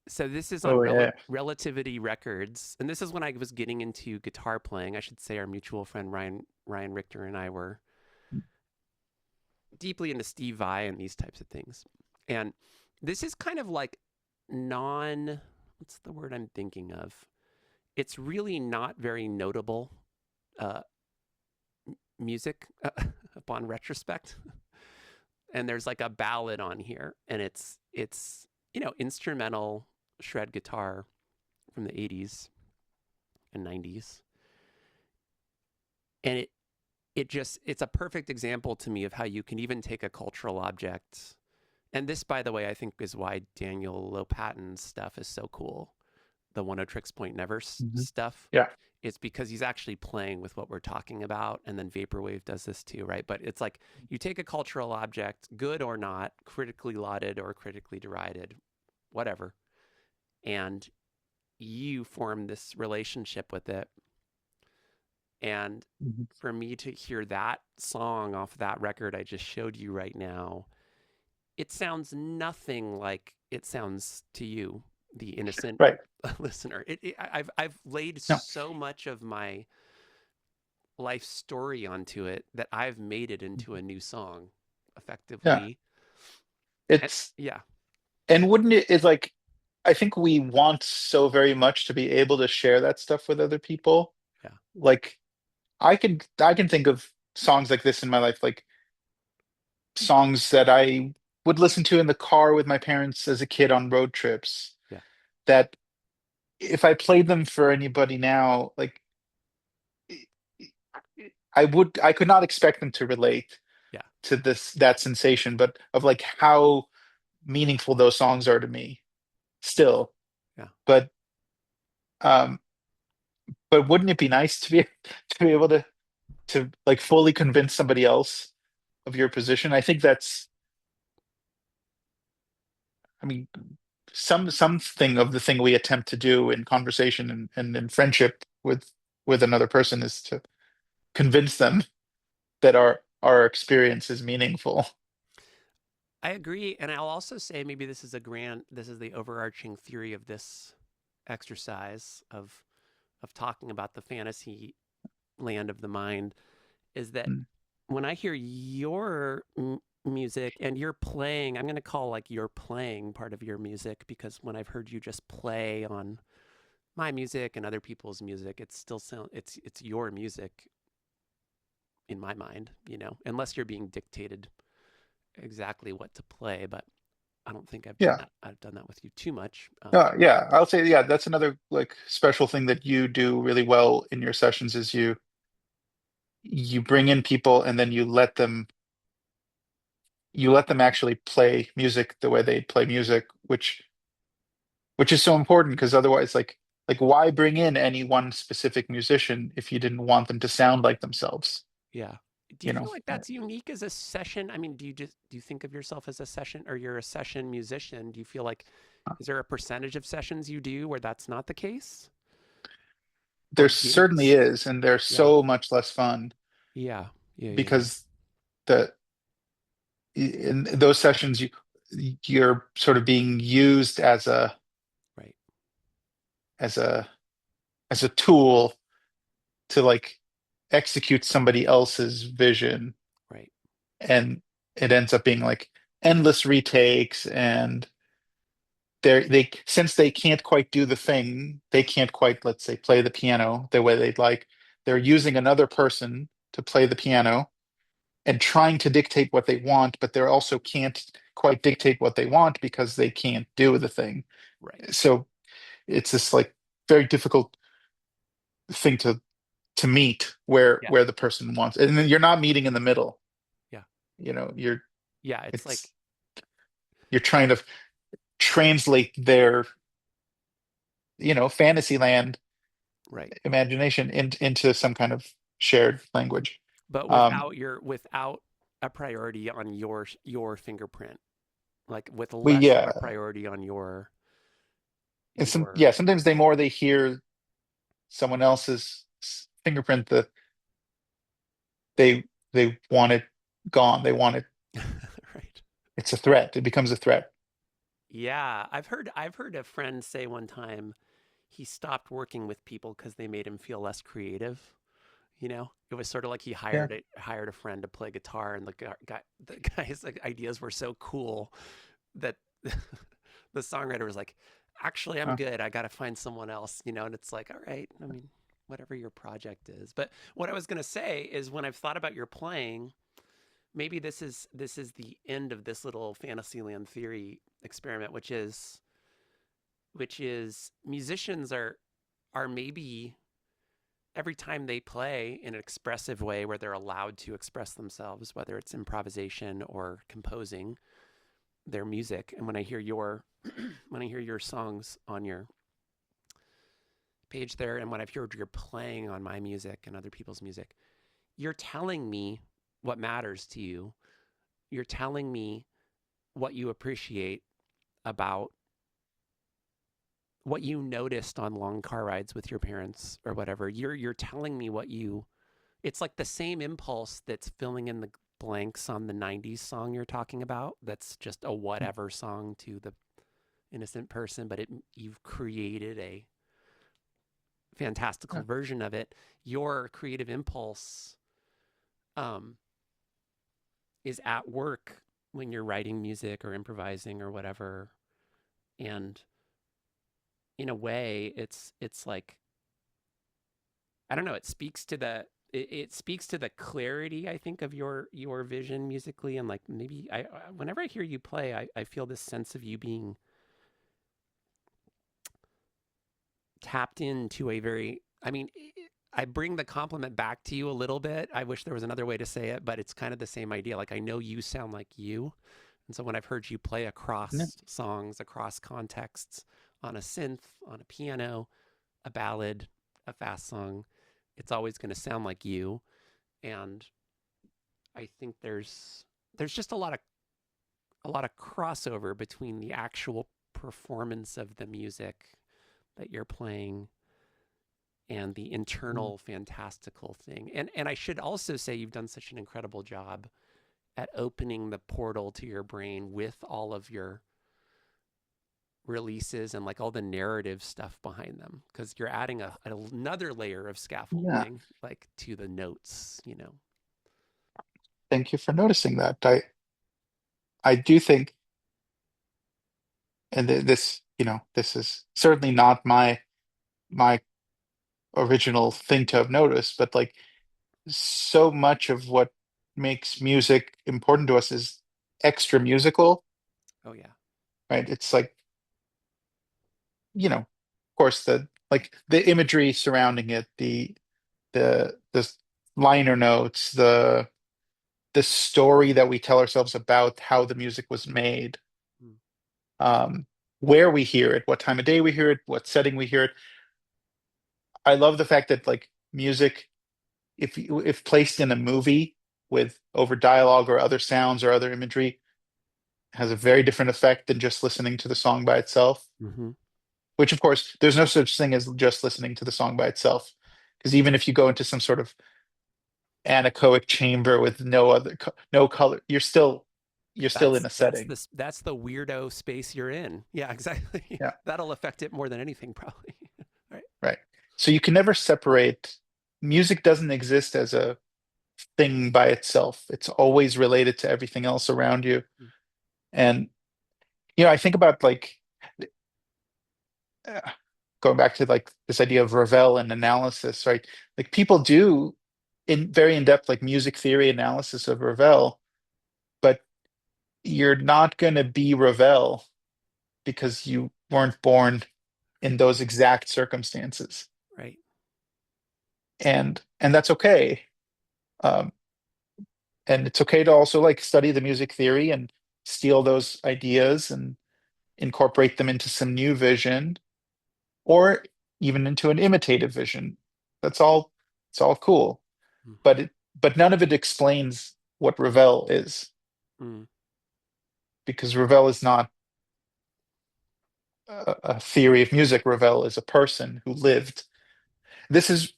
So this is on Oh yeah. Relativity Records, and this is when I was getting into guitar playing. I should say our mutual friend Ryan Richter and I were deeply into Steve Vai and these types of things. And this is kind of like non, what's the word I'm thinking of? It's really not very notable uh, music upon retrospect. And there's like a ballad on here, and it's instrumental shred guitar from the 80s and 90s, and it's a perfect example to me of how you can even take a cultural object. And this, by the way, I think is why Daniel Lopatin's stuff is so cool. The One O Tricks Point Never Mhm. stuff. Yeah. It's because he's actually playing with what we're talking about. And then Vaporwave does this too, right? But it's like you take a cultural object, good or not, critically lauded or critically derided, whatever, and you form this relationship with it. And Mhm. for me to hear that song off that record I just showed you right now, it sounds nothing like it sounds to you, the innocent Right. listener. I've laid No. so much of my life story onto it that I've made it into a new song, Yeah. effectively. And It's yeah, and wouldn't it's like I think we want so very much to be able to share that stuff with other people. yeah, Like I can think of songs like this in my life, like songs that I would listen to in the car with my parents as a kid on road trips, yeah, that if I played them for anybody now, like I could not expect them to relate yeah, to that sensation, but of like how meaningful those songs are to me still. yeah. But um but wouldn't it be nice to be to be able to like fully convince somebody else of your position? I think that's, I mean, something of the thing we attempt to do in conversation and in friendship with another person is to convince them that our experience is meaningful. I agree. And I'll also say maybe this is the overarching theory of this exercise of talking about the fantasy land of the mind is that Mm. when I hear your music and you're playing, I'm going to call like you're playing part of your music, because when I've heard you just play on my music and other people's music, it's still it's your music in my mind, unless you're being dictated exactly what to play. But I don't think I've done Yeah. that. I've done that with you too much. Yeah, I'll say, yeah, that's another like special thing that you do really well in your sessions is you bring in people and then you let them actually play music the way they play music, which is so important because otherwise, like why bring in any one specific musician if you didn't want them to sound like themselves, Yeah. Do you you know? feel like that's unique as a session? I mean, do you think of yourself as a session, or you're a session musician? Do you feel like, is there a percentage of sessions you do where that's not the case? There Or certainly gigs? is, and they're Yeah. so much less fun Yeah. Yeah. Yeah. Yeah. because the in those sessions you're sort of being used Right. as a as a tool to like execute somebody else's vision, Right. and it ends up being like endless retakes, and they since they can't quite do the thing, they can't quite, let's say, play the piano the way they'd like. They're using another person to play the piano and trying to dictate what they want, but they also can't quite dictate what they want because they can't do the thing. Right. So it's this like very difficult thing to meet Yeah. where the person wants, and then you're not meeting in the middle. Yeah. You're Yeah. It's like, it's you're trying to translate their fantasyland right. imagination into some kind of shared language. But Um, without a priority on your fingerprint, like with we less of a yeah, priority on and your sometimes the more they hear someone else's fingerprint, they want it gone. They want it. right. It's a threat. It becomes a threat. Yeah, I've heard a friend say one time he stopped working with people because they made him feel less creative. It was sort of like he Yeah. hired a friend to play guitar, and the guy's like, ideas were so cool that the songwriter was like, "Actually, I'm Huh. good. I got to find someone else." And it's like, all right. I mean, whatever your project is. But what I was gonna say is, when I've thought about your playing, maybe this is the end of this little Fantasyland theory experiment, which is musicians are maybe, every time they play in an expressive way where they're allowed to express themselves, whether it's improvisation or composing their music. And when I hear your when I hear your songs on your page there, and when I've heard you're playing on my music and other people's music, you're telling me what matters to you. You're telling me what you appreciate about what you noticed on long car rides with your parents or whatever. You're telling me what you it's like the same impulse that's filling in the blanks on the 90s song you're talking about. That's just a whatever song to the innocent person, but you've created a fantastical Yeah. version of it. Your creative impulse um is at work when you're writing music or improvising or whatever. And in a way, it's like, I don't know, it speaks to the clarity, I think, of your vision musically. And like, maybe whenever I hear you play, I feel this sense of you being tapped into a very, I mean, I bring the compliment back to you a little bit. I wish there was another way to say it, but it's kind of the same idea. Like, I know you sound like you. And so when I've heard you play Yeah. across songs, across contexts, on a synth, on a piano, a ballad, a fast song, it's always going to sound like you. And I think there's just a lot of crossover between the actual performance of the music that you're playing and the internal fantastical thing. And I should also say, you've done such an incredible job at opening the portal to your brain with all of your releases and like all the narrative stuff behind them, because you're adding another layer of Yeah. scaffolding like to the notes, you know. Thank you for noticing that. I do think, and this, this is certainly not my original thing to have noticed, but like so much of what makes music important to us is extra musical, Oh yeah. right? It's like, of course, the imagery surrounding it, the liner notes, the story that we tell ourselves about how the music was made, Mm. um, where we hear it, what time of day we hear it, what setting we hear it. I love the fact that like music, if placed in a movie with over dialogue or other sounds or other imagery, has a very different effect than just listening to the song by itself. Mm-hmm. Which, of course, there's no such thing as just listening to the song by itself, because even if you go into some sort of anechoic chamber with no color, you're still in a setting. That's the weirdo space you're in. Yeah, exactly. Yeah, That'll affect it more than anything, probably. Right. right. So you can never separate. Music doesn't exist as a thing by itself. It's always related to everything else around you. Mm. And I think about like uh, going back to like this idea of Ravel and analysis, right? Like people do in very in-depth like music theory analysis of Ravel, but you're not going to be Ravel because you weren't born in those exact circumstances, Right. and that's okay. Um, and it's okay to also like study the music theory and steal those ideas and incorporate them into some new vision or even into an imitative vision. That's all. It's all cool, Mm-hmm. but none of it explains what Ravel is, Mm. because Ravel is not a theory of music. Ravel is a person who lived. This is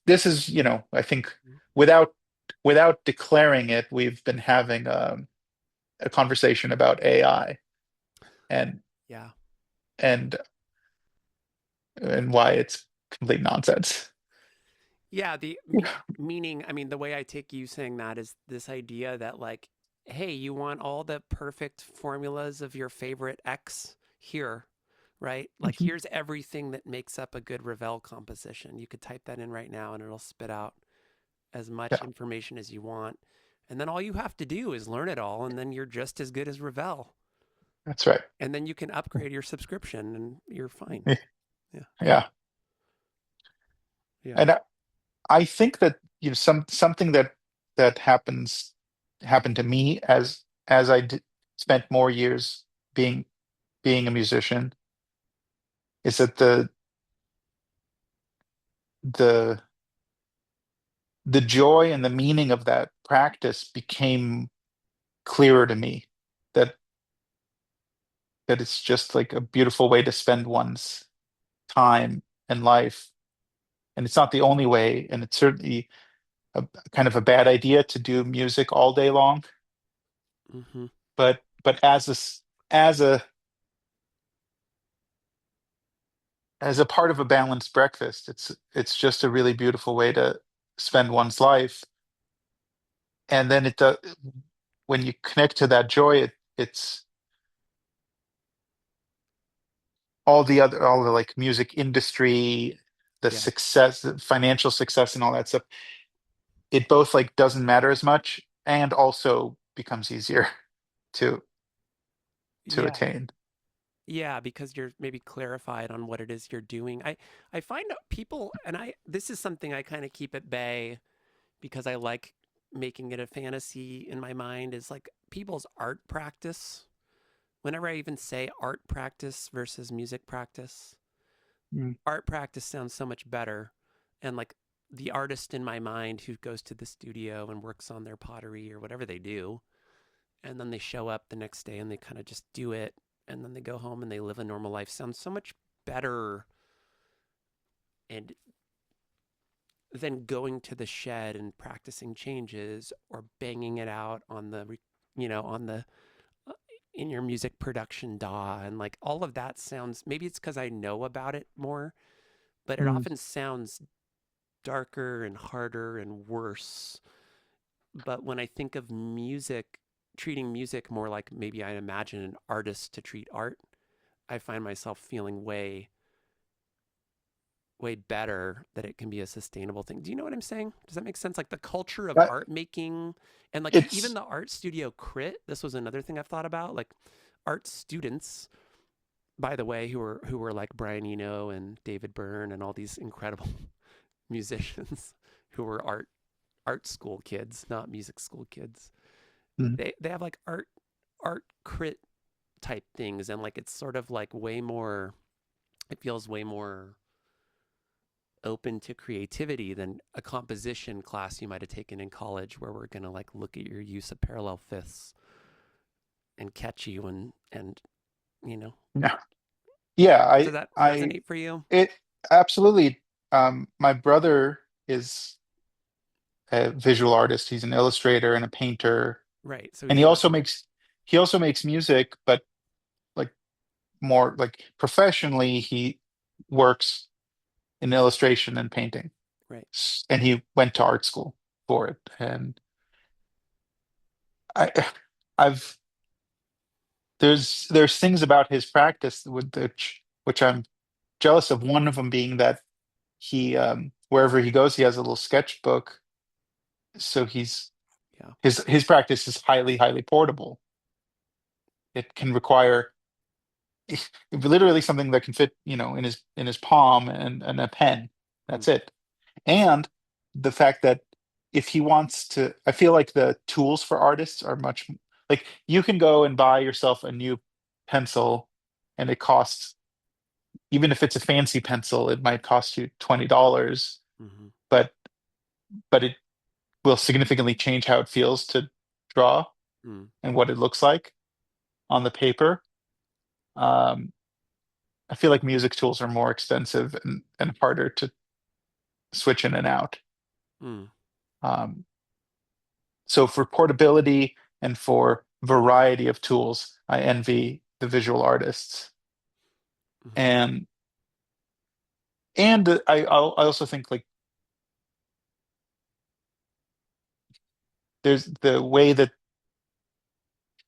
I think without without declaring it, we've been having a conversation about AI and Yeah. and and why it's complete nonsense. Yeah, meaning, I mean, the way I take you saying that is this idea that, like, hey, you want all the perfect formulas of your favorite X here, right? Like, Mhm. here's everything that makes up a good Ravel composition. You could type that in right now and it'll spit out as much Yeah, information as you want. And then all you have to do is learn it all, and then you're just as good as Ravel. that's right. And then you can upgrade your subscription and you're fine. Yeah. Yeah, Yeah. and I think that something that happened to me as spent more years being being a musician is that the the joy and the meaning of that practice became clearer to me. That that it's just like a beautiful way to spend one's time and life, and it's not the only way, and it's certainly a kind of a bad idea to do music all day long. Mm-hmm. But as a as a part of a balanced breakfast, it's just a really beautiful way to spend one's life. And then it does, when you connect to that joy, it's all the like music industry, the Yeah. success, the financial success, and all that stuff. It both like doesn't matter as much, and also becomes easier to Yeah. attain. Yeah, because you're maybe clarified on what it is you're doing. I find people, and this is something I kind of keep at bay because I like making it a fantasy in my mind, is like people's art practice. Whenever I even say art practice versus music practice, Mm. art practice sounds so much better. And like the artist in my mind who goes to the studio and works on their pottery or whatever they do, and then they show up the next day and they kind of just do it, and then they go home and they live a normal life, sounds so much better and than going to the shed and practicing changes or banging it out on the on the in your music production DAW, and like all of that sounds, maybe it's because I know about it more, but it Mm. often sounds darker and harder and worse. But when I think of music, treating music more like maybe I imagine an artist to treat art, I find myself feeling way better that it can be a sustainable thing. Do you know what I'm saying? Does that make sense? Like the culture of But art making, and like even it's the art studio crit, this was another thing I've thought about. Like art students, by the way, who were like Brian Eno and David Byrne and all these incredible musicians who were art school kids, not music school kids. mm, They have like art crit type things, and like it's sort of like way more, it feels way more open to creativity than a composition class you might have taken in college, where we're going to like look at your use of parallel fifths and catch you, and you know. yeah. Yeah, Does that I resonate for you? it absolutely. My brother is a visual artist. He's an illustrator and a painter, Right. So and he's working. he also makes music, but like more like professionally, he works in illustration and painting. Right. And he went to art school for it. And I, I've there's things about his practice with which I'm jealous of. One of them being that he wherever he goes, he has a little sketchbook, so Yeah. his practice is highly portable. It can require literally something that can fit, in his palm and a pen. Mm. That's it. And the fact that if he wants to, I feel like the tools for artists are much like you can go and buy yourself a new pencil, and it costs, even if it's a fancy pencil, it might cost you $20, Mm-hmm. but it will significantly change how it feels to draw Mm. and what it looks like on the paper. Um, I feel like music tools are more expensive and harder to switch in and out. Mm. Um, so for portability and for variety of tools, I envy the visual artists. Mm-hmm. And I also think like there's the way that,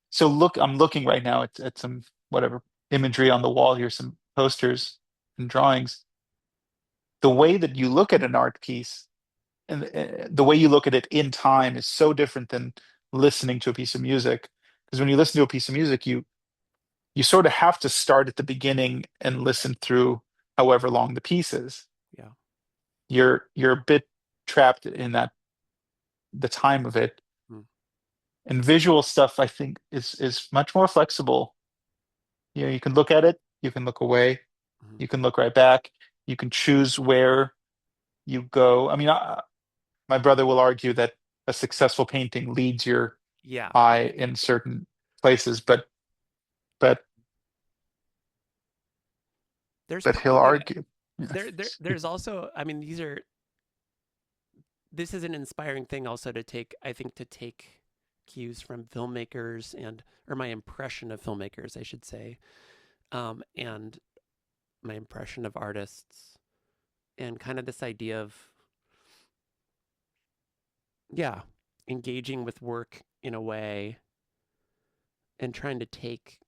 so look, I'm looking right now at some whatever imagery on the wall here, some posters and drawings. The way that you look at an art piece and the way you look at it in time is so different than listening to a piece of music. Because when you listen to a piece of music, you sort of have to start at the beginning and listen through however long the piece is. Yeah. You're a bit trapped in that, the time of it. Mm. And visual stuff, I think, is much more flexible. You can look at it, you can look away, Mm-hmm. you can look right back, you can choose where you go. I mean, my brother will argue that a successful painting leads your Yeah. eye in certain places, but There's but he'll probably argue. Yeah. there's also, I mean, this is an inspiring thing also to take, I think, to take cues from filmmakers, and or my impression of filmmakers, I should say, and my impression of artists, and kind of this idea of, yeah, engaging with work in a way, and trying to take,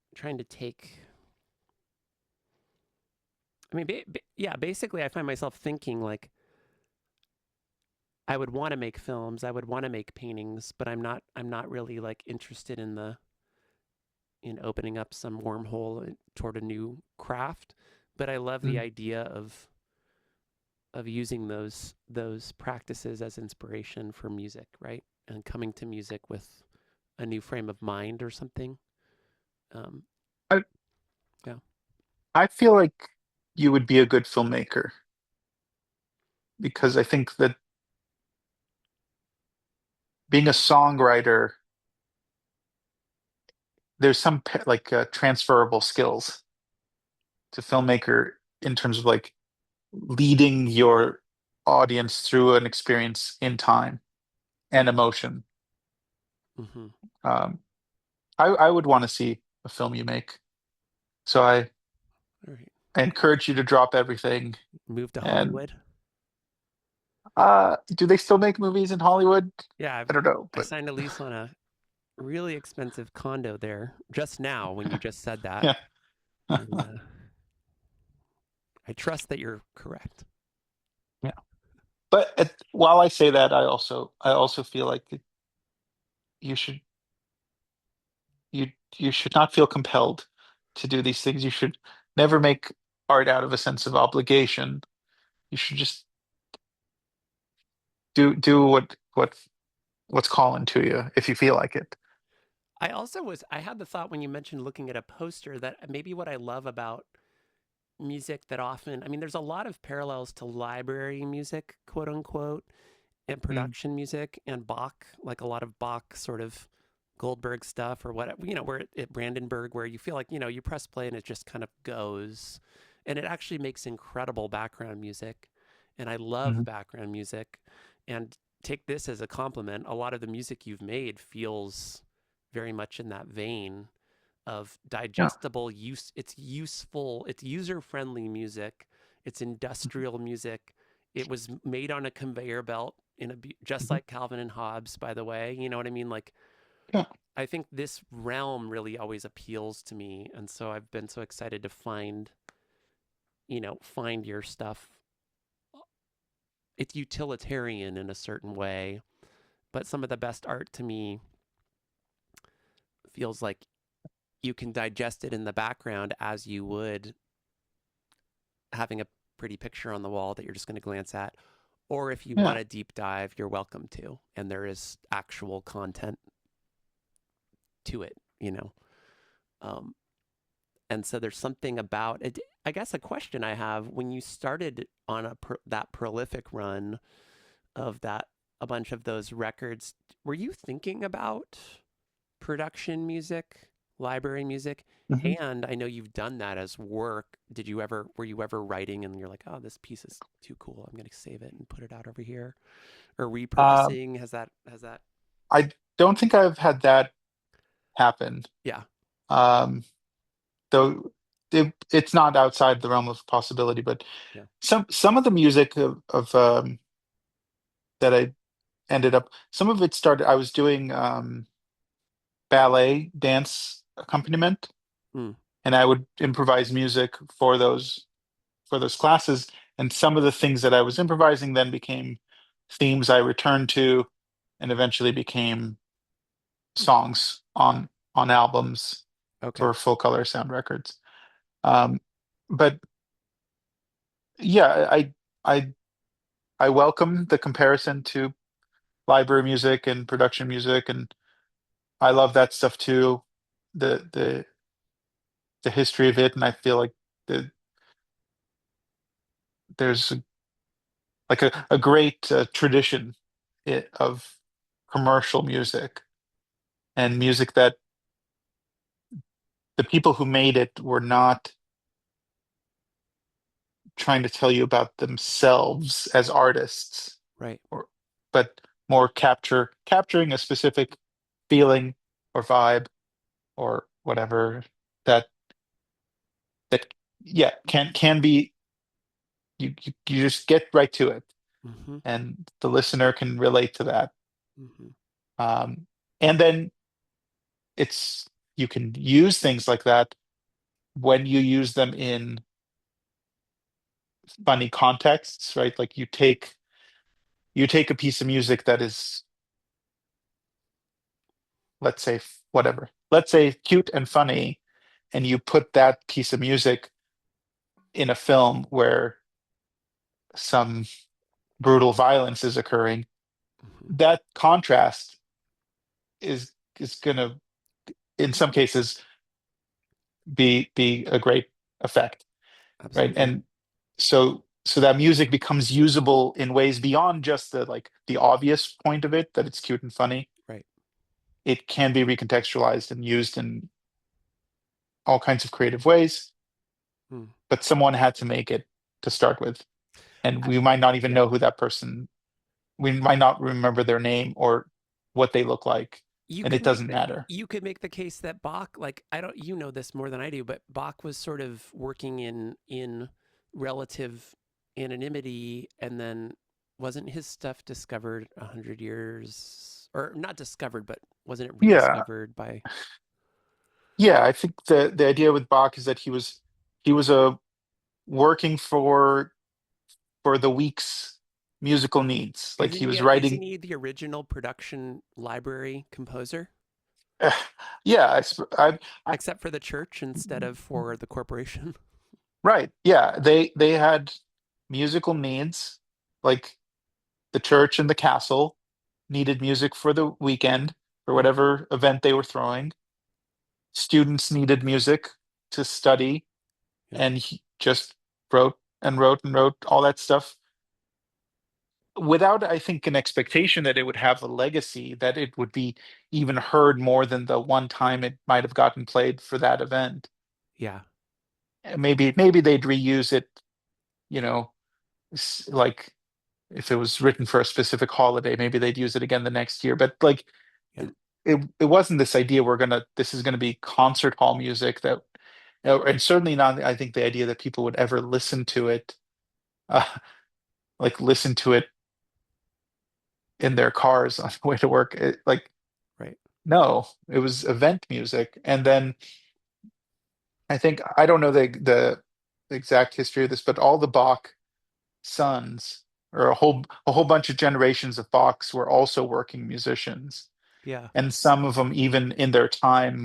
I mean, yeah, basically I find myself thinking like I would want to make films, I would want to make paintings, but I'm not really like interested in opening up some wormhole toward a new craft. But I love the Mm. idea of using those practices as inspiration for music, right? And coming to music with a new frame of mind or something. Um, I yeah. I feel like you would be a good filmmaker because I think that being a songwriter, there's some transferable skills to filmmaker in terms of like leading your audience through an experience in time and emotion. Mm-hmm. Um, I would want to see a a film you make. So All right. I encourage you to drop everything. Move to And Hollywood. do they still make movies in Hollywood? Yeah, I don't know, I but signed a lease on a really expensive condo there just now when you just said that. yeah. And I trust that you're correct. Yeah. But while I say that, I also feel like you should you you should not feel compelled to do these things. You should never make art out of a sense of obligation. You should just do what's calling to you if you feel like it. I had the thought when you mentioned looking at a poster that maybe what I love about music that often, I mean, there's a lot of parallels to library music, quote unquote, and Mm, production music and Bach, like a lot of Bach sort of Goldberg stuff or what, where at Brandenburg, where you feel like, you press play and it just kind of goes. And it actually makes incredible background music. And I love mhm. background music. And take this as a compliment. A lot of the music you've made feels very much in that vein of Yeah. digestible use. It's useful, it's user friendly music, it's industrial music. It was made on a conveyor belt just Mhm. like Calvin and Hobbes, by the way. You know what I mean? Like, Yeah. I think this realm really always appeals to me. And so I've been so excited to find your stuff. It's utilitarian in a certain way, but some of the best art to me feels like you can digest it in the background as you would having a pretty picture on the wall that you're just going to glance at. Or if you Yeah. want a deep dive, you're welcome to. And there is actual content to it. Um, and so there's something about it. I guess a question I have when you started on that prolific run of a bunch of those records, were you thinking about production music, library music? Mhm. And I know you've done that as work. Were you ever writing and you're like, oh, this piece is too cool. I'm going to save it and put it out over here? Or Um, repurposing? Has that, I don't think I've had that happen. yeah, Um, though it's not outside the realm of possibility, but yeah. some of the music that I ended up some of it started I was doing ballet dance accompaniment, Mm, and I would improvise music for those classes, and some of the things that I was improvising then became themes I returned to and eventually became songs on albums okay. for full color sound records. Um, but yeah, I I welcome the comparison to library music and production music, and I love that stuff too. The history of it, and I feel like the, there's like a great tradition of commercial music and music that the people who made it were not trying to tell you about themselves as artists, Right. or but more capturing a specific feeling or vibe or whatever that that yeah can be you just get right to it, Mm-hmm. and the listener can relate to that. Mm-hmm. And then it's you can use things like that when you use them in funny contexts, right? Like you take a piece of music that is, let's say, whatever, let's say cute and funny, and you put that piece of music in a film where some brutal violence is occurring. Mm-hmm. That contrast is gonna, in some cases, be a great effect, right? Absolutely. And so that music becomes usable in ways beyond just the obvious point of it, that it's cute and funny. Right. It can be recontextualized and used in all kinds of creative ways, Mm. but someone had to make it to start with, and I, we might not even yeah. know who that person, we might not remember their name or what they look like, You and could it make doesn't the matter. you could make the case that Bach, like, I don't, you know this more than I do, but Bach was sort of working in relative anonymity, and then wasn't his stuff discovered 100 years, or not discovered, but wasn't it Yeah, rediscovered by? yeah. I think the idea with Bach is that he was a working for the week's musical needs. Like he was Isn't writing. he the original production library composer, Yeah, I except for the church instead of for the corporation? right. Yeah, they had musical needs, like the church and the castle needed music for the weekend for whatever event they were throwing. Students needed music to study, Yeah, and he just wrote and wrote and wrote all that stuff without, I think, an expectation that it would have a legacy, that it would be even heard more than the one time it might have gotten played for that event. yeah, And maybe they'd reuse it, you know, like if it was written for a specific holiday, maybe they'd use it again the next year. But like yeah. it wasn't this idea this is gonna be concert hall music that, and certainly not, I think, the idea that people would ever listen to it, uh, like listen to it in their cars on the way to work. Like, Right. no, it was event music. And then I think, I don't know the exact history of this, but all the Bach sons, or a whole bunch of generations of Bachs, were also working musicians, Yeah. and some of them even in their time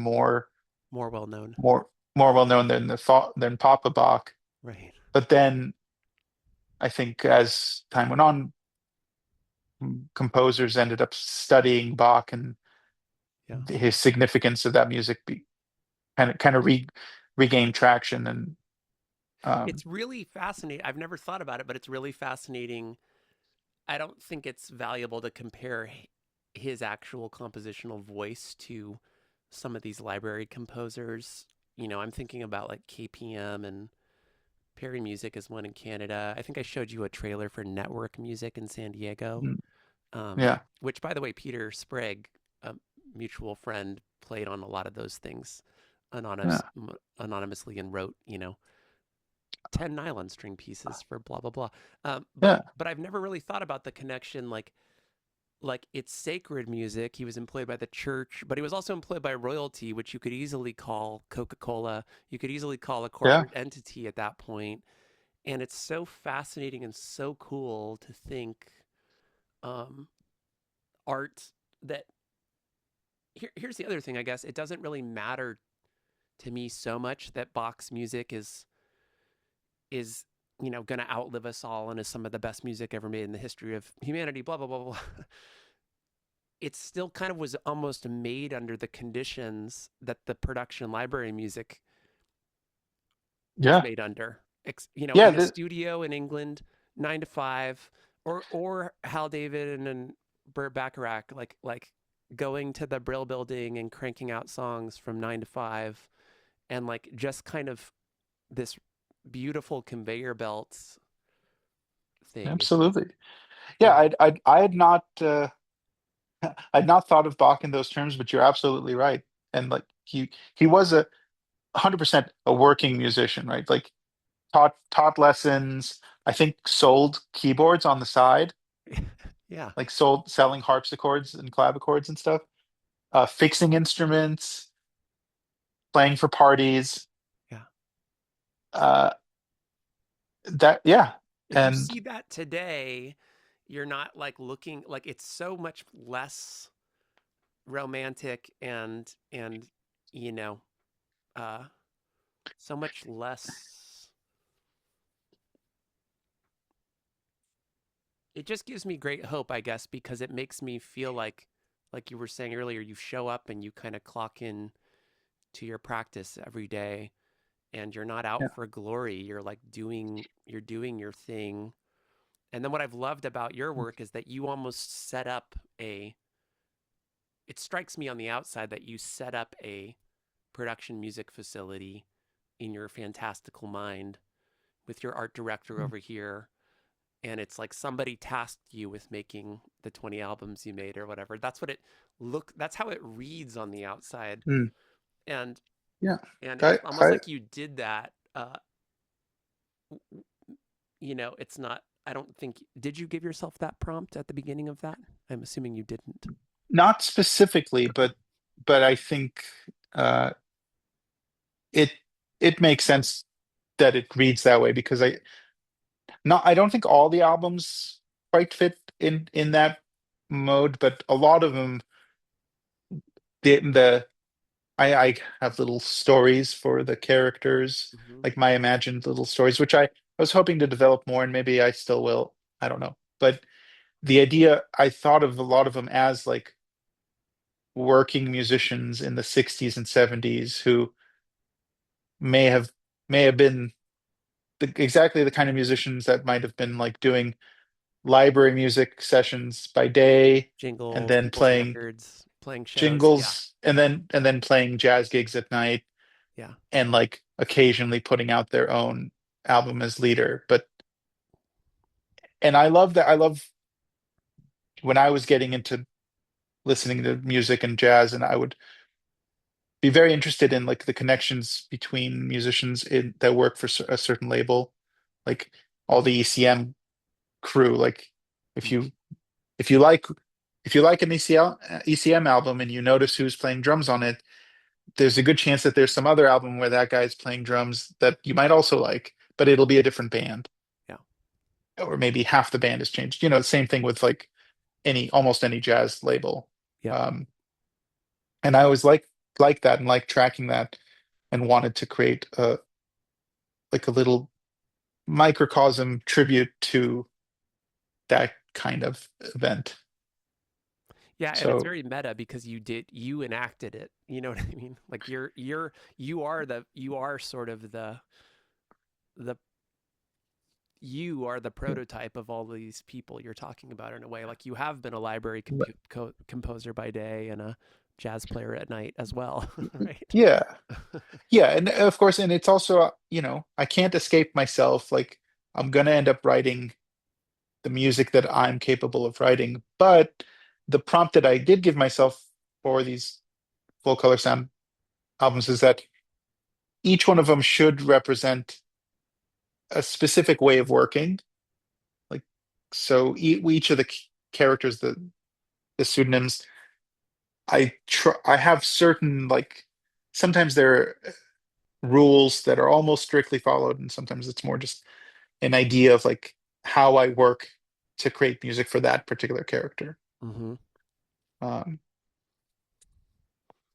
More well known. more more well known than Papa Bach. Right. But then I think as time went on, composers ended up studying Bach, and Yeah. his significance of that music kind of regained traction. And um, It's really fascinating. I've never thought about it, but it's really fascinating. I don't think it's valuable to compare his actual compositional voice to some of these library composers. I'm thinking about like KPM and Perry Music is one in Canada. I think I showed you a trailer for Network Music in San Diego, mm, yeah, which, by the way, Peter Sprague, a mutual friend, played on a lot of those things yeah, anonymously and wrote, 10 nylon string pieces for blah blah blah. But yeah, but I've never really thought about the connection, like it's sacred music. He was employed by the church, but he was also employed by royalty, which you could easily call Coca-Cola. You could easily call a yeah, corporate entity at that point. And it's so fascinating and so cool to think, um, art that here's the other thing, I guess. It doesn't really matter to me so much that Bach's music is going to outlive us all and is some of the best music ever made in the history of humanity, blah blah blah blah. It still kind of was almost made under the conditions that the production library music was yeah, made under. yeah. In a studio in England, 9 to 5, or Hal David and Burt Bacharach, like going to the Brill Building and cranking out songs from 9 to 5, and like just kind of this beautiful conveyor belts thing. It's Absolutely. Yeah, yeah, I had not I'd not thought of Bach in those terms, but you're absolutely right. And like he was 100% a working musician, right? Like taught lessons. I think sold keyboards on the side, yeah, like selling harpsichords and clavichords and stuff. Fixing instruments, playing for parties. yeah. Uh, that yeah, If you and see that today, you're not like looking, like it's so much less romantic and you know uh so much less. It just gives me great hope, I guess, because it makes me feel like you were saying earlier, you show up and you kind of clock in to your practice every day, and you're not out yeah, for glory. You're doing your thing. And then what I've loved about your work is that you almost set up a it strikes me on the outside that you set up a production music facility in your fantastical mind with your art director over here, and it's like somebody tasked you with making the 20 albums you made or whatever. That's how it reads on the outside. Mm, And yeah. it's I almost I like you did that. It's not. I don't think. Did you give yourself that prompt at the beginning of that? I'm assuming you didn't. not specifically, but I think uh it it makes sense that it reads that way because I don't think all the albums quite fit in that mode, but a lot of them the I have little stories for the characters, Mm-hmm. like my imagined little stories, which I was hoping to develop more, and maybe I still will. I don't know. But the idea, I thought of a lot of them as like working musicians in the 60s and 70s who may have may have been exactly the kind of musicians that might have been like doing library music sessions by day and Jingles, then people's playing records, playing shows. Yeah, jingles and then playing jazz gigs at night yeah. and like occasionally putting out their own album as leader. But and I love that. I love when I was getting into listening to music and jazz, and I would be very interested in like the connections between musicians that work for a certain label, like all the ECM crew. Like if Mm. you if you like if you like an ECM album and you notice who's playing drums on it, there's a good chance that there's some other album where that guy's playing drums that you might also like, but it'll be a different band, Yeah, or maybe half the band has changed. Same thing with like almost any jazz label. yeah, Um, and I always like that and like tracking that and wanted to create a little microcosm tribute to that kind of event. yeah. And it's So very meta because you enacted it. You know what I mean? Like you are sort of the you are the prototype of all these people you're talking about in a way. Like you have been a library composer by day and a jazz player at night as well, right? yeah, yeah, and of course, and it's also, I can't escape myself. Like I'm gonna end up writing the music that I'm capable of writing. But the prompt that I did give myself for these full color sound albums is that each one of them should represent a specific way of working. Like, so each of the characters, the pseudonyms, I have certain like sometimes there are rules that are almost strictly followed, and sometimes it's more just an idea of like how I work to create music for that particular character. Mm-hmm. Um,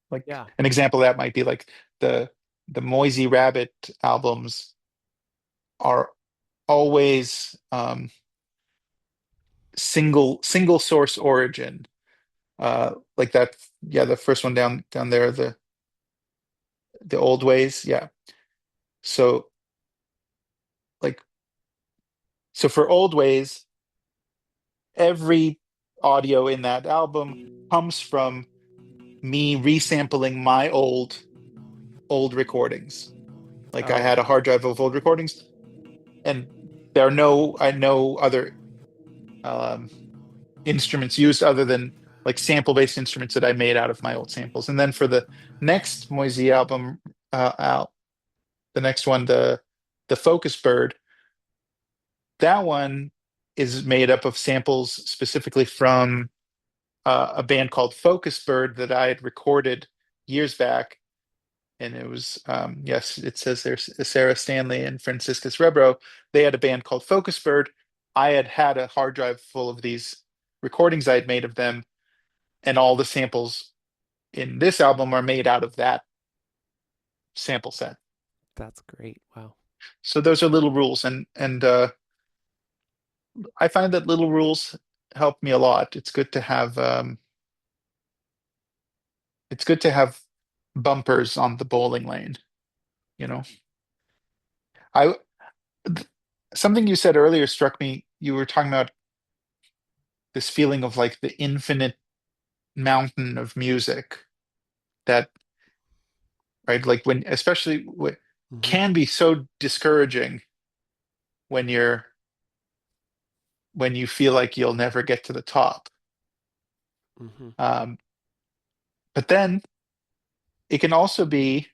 like Yeah. an example of that might be like the the Moisey Rabbit albums are always single source origin. Like that, yeah, the first one down there, the old ways, yeah. So like so for old ways, every audio in that album comes from me resampling my old recordings. Like I Oh, had a hard drive of old recordings, and there are no other um, instruments used other than like sample-based instruments that I made out of my old samples. And then for the next Moisey album, out the next one, the Focus Bird, that one is made up of samples specifically from a band called Focus Bird that I had recorded years back. And it was, yes, it says there's Sarah Stanley and Franciscus Rebro. They had a band called Focus Bird. I had a hard drive full of these recordings I had made of them, and all the samples in this album are made out of that sample set. that's great. Wow. So those are little rules, and I find that little rules help me a lot. It's good to have bumpers on the bowling lane, you know. I Something you said earlier struck me. You were talking about this feeling of like the infinite mountain of music that, right, like when especially Mm-hmm. can be so discouraging when you're when you feel like you'll never get to the top. Mm-hmm. Um, but then it can also be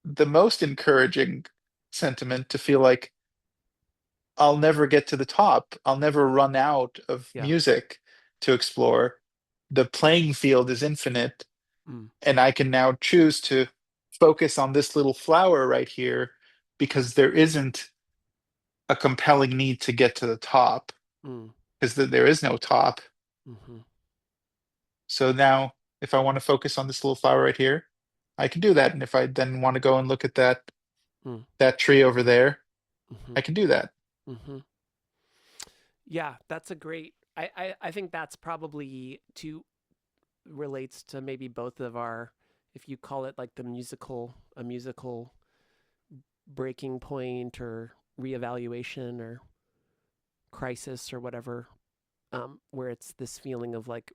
the most encouraging sentiment to feel like I'll never get to the top. I'll never run out of Yeah. music to explore. The playing field is infinite, Mm. and I can now choose to focus on this little flower right here because there isn't a compelling need to get to the top Mm. because there is no top. Mm-hmm. So now, if I want to focus on this little flower right here, I can do that. And if I then want to go and look at Mm. that tree over there, Mm-hmm. I can do that. Mm-hmm. Yeah, that's a great. I think that's probably to relates to maybe both of our, if you call it like a musical breaking point or reevaluation or crisis or whatever, where it's this feeling of like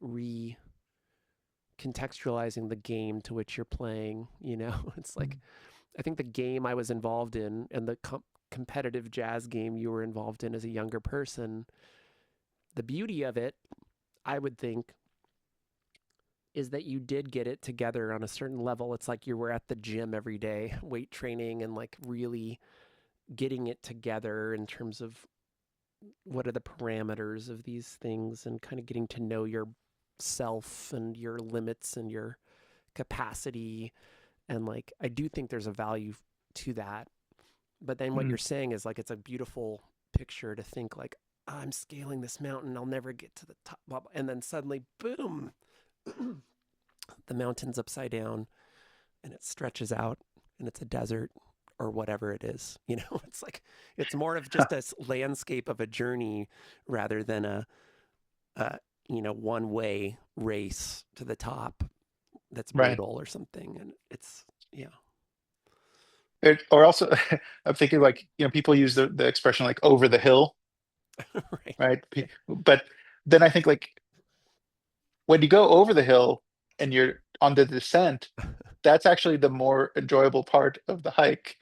contextualizing the game to which you're playing. It's like I think the game I was involved in and the competitive jazz game you were involved in as a younger person, the beauty of it, I would think, is that you did get it together on a certain level. It's like you were at the gym every day, weight training, and like really getting it together in terms of what are the parameters of these things and kind of getting to know yourself and your limits and your capacity. And like, I do think there's a value to that. But then what Mm. you're saying is like, it's a beautiful picture to think like, oh, I'm scaling this mountain. I'll never get to the top. And then suddenly, boom, the mountain's upside down and it stretches out and it's a desert or whatever it is. It's like it's more of just a landscape of a journey rather than a one way race to the top that's Right. brutal or something. And it's Or also, I'm thinking like, people use the expression like over the hill, right. right? But then I think like when you go over the hill and you're on the descent, that's actually the more enjoyable part of the hike.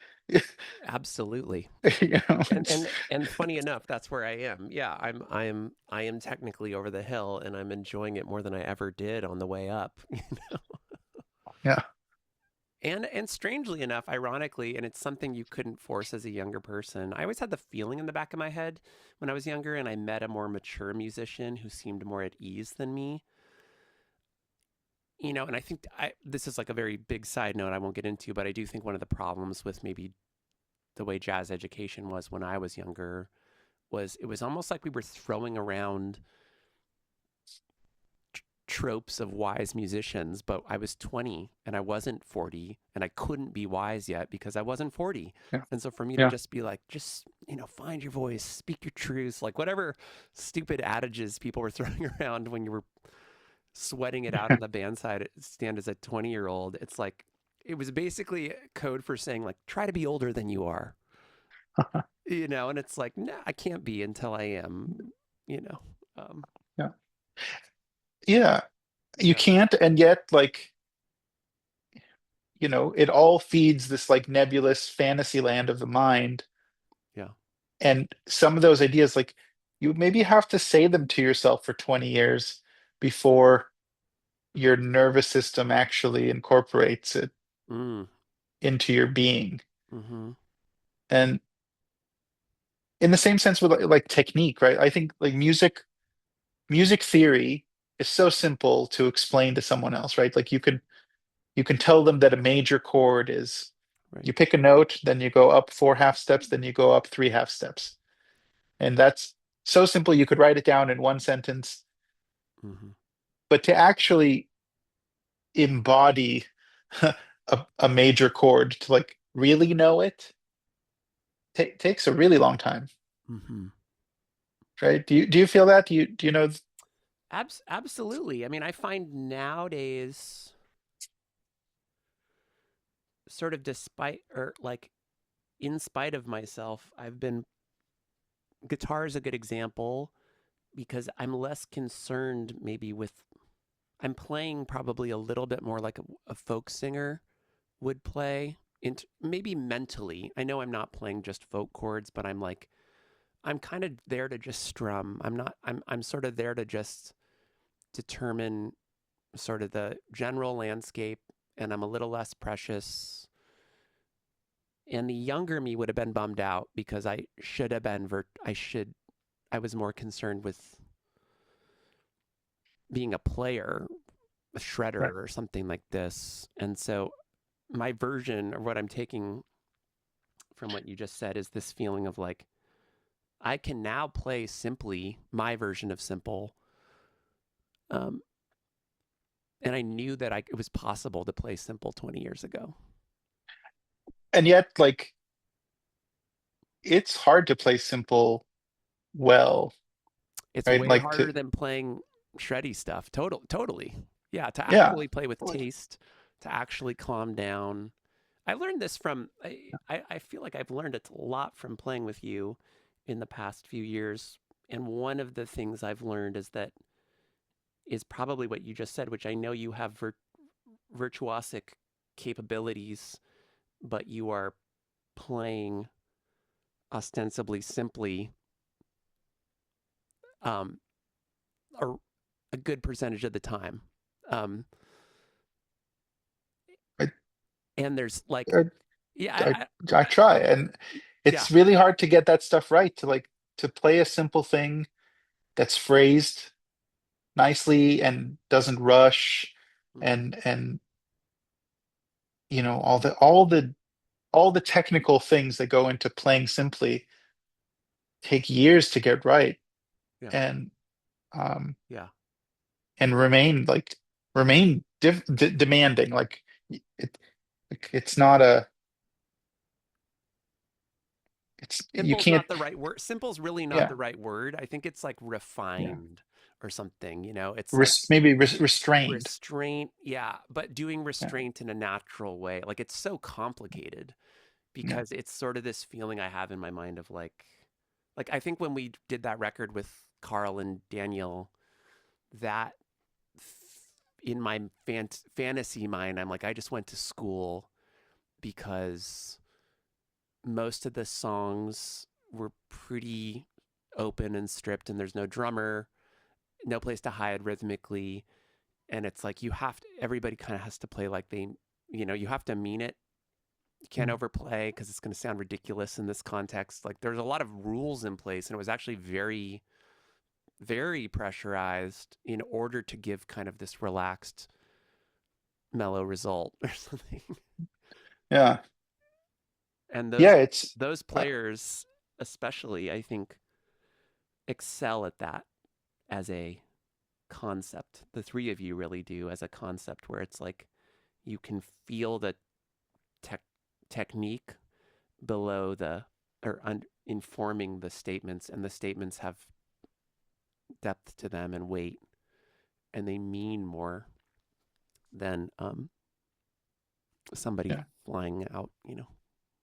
Absolutely. You know, And and funny enough, that's where I am. Yeah, I am technically over the hill and I'm enjoying it more than I ever did on the way up. yeah. And strangely enough, ironically, and it's something you couldn't force as a younger person. I always had the feeling in the back of my head when I was younger and I met a more mature musician who seemed more at ease than me. And I think this is like a very big side note I won't get into, but I do think one of the problems with maybe the way jazz education was when I was younger was it was almost like we were throwing around tropes of wise musicians, but I was 20 and I wasn't 40 and I couldn't be wise yet because I wasn't 40. Yeah. And so for me to Yeah. just be like, find your voice, speak your truth, like whatever stupid adages people were throwing around when you were sweating it out on the band side stand as a 20-year-old, it's like, it was basically code for saying like, try to be older than you are, and it's like, no, I can't be until I am, um, Yeah. Yeah. You yeah, can't, and yet like, it all feeds this like nebulous fantasy land of the mind. yeah. And some of those ideas, like you maybe have to say them to yourself for 20 years before your nervous system actually incorporates it Mm, into your being. mm-hmm. And in the same sense with like technique, right? I think like music theory is so simple to explain to someone else, right? Like you can tell them that a major chord is Right. you pick a note, then you go up 4 half steps, then you go up 3 half steps. And that's so simple you could write it down in one sentence. Mm-hmm. But to actually embody a major chord, to like really know it, takes a really long time, Mm-hmm. right? Do you feel that? Do you know? Absolutely. I mean, I find nowadays, sort of despite or like in spite of myself, guitar is a good example because I'm less concerned maybe with, I'm playing probably a little bit more like a folk singer would play, maybe mentally. I know I'm not playing just folk chords, but I'm like, I'm kind of there to just strum. I'm not I'm sort of there to just determine sort of the general landscape, and I'm a little less precious. And the younger me would have been bummed out because I should have been I was more concerned with being a player, a Right. shredder or something like this. And so my version, or what I'm taking from what you just said, is this feeling of like I can now play simply my version of simple. Um, and I knew that it was possible to play simple 20 years ago. And yet, like, it's hard to play simple well, It's right? way Like to, harder than playing shreddy stuff. Totally. Yeah, to yeah, actually play with like, taste, to actually calm down. I learned this from, I feel like I've learned a lot from playing with you in the past few years. And one of the things I've learned is probably what you just said, which I know you have virtuosic capabilities, but you are playing ostensibly simply um, a, a good percentage of the time. Um, I, and there's like, I, I, yeah, I try, and yeah, it's really hard to get that stuff right. To like to play a simple thing that's phrased nicely and doesn't rush, hmm and all the technical things that go into playing simply take years to get right, yeah, and um yeah. and remain demanding. It's not a it's you Simple's can't. not the right word. Simple's really not Yeah, the right word. I think it's like yeah. refined or something. It's like Maybe restrained. restraint. Yeah, but doing Yeah, restraint in a natural way. Like it's so complicated yeah, because it's sort of this feeling I have in my mind of like I think when we did that record with Carl and Daniel, that in my fantasy mind, I'm like, I just went to school because most of the songs were pretty open and stripped, and there's no drummer, no place to hide rhythmically. And it's like everybody kind of has to play like you have to mean it. You can't mm, overplay because it's going to sound ridiculous in this context. Like there's a lot of rules in place, and it was actually very, very pressurized in order to give kind of this relaxed, mellow result or something. yeah, And yeah. those Uh, players, especially, I think, excel at that as a concept. The three of you really do as a concept, where it's like you can feel the tech technique below informing the statements, and the statements have depth to them and weight, and they mean more than somebody yeah. flying out,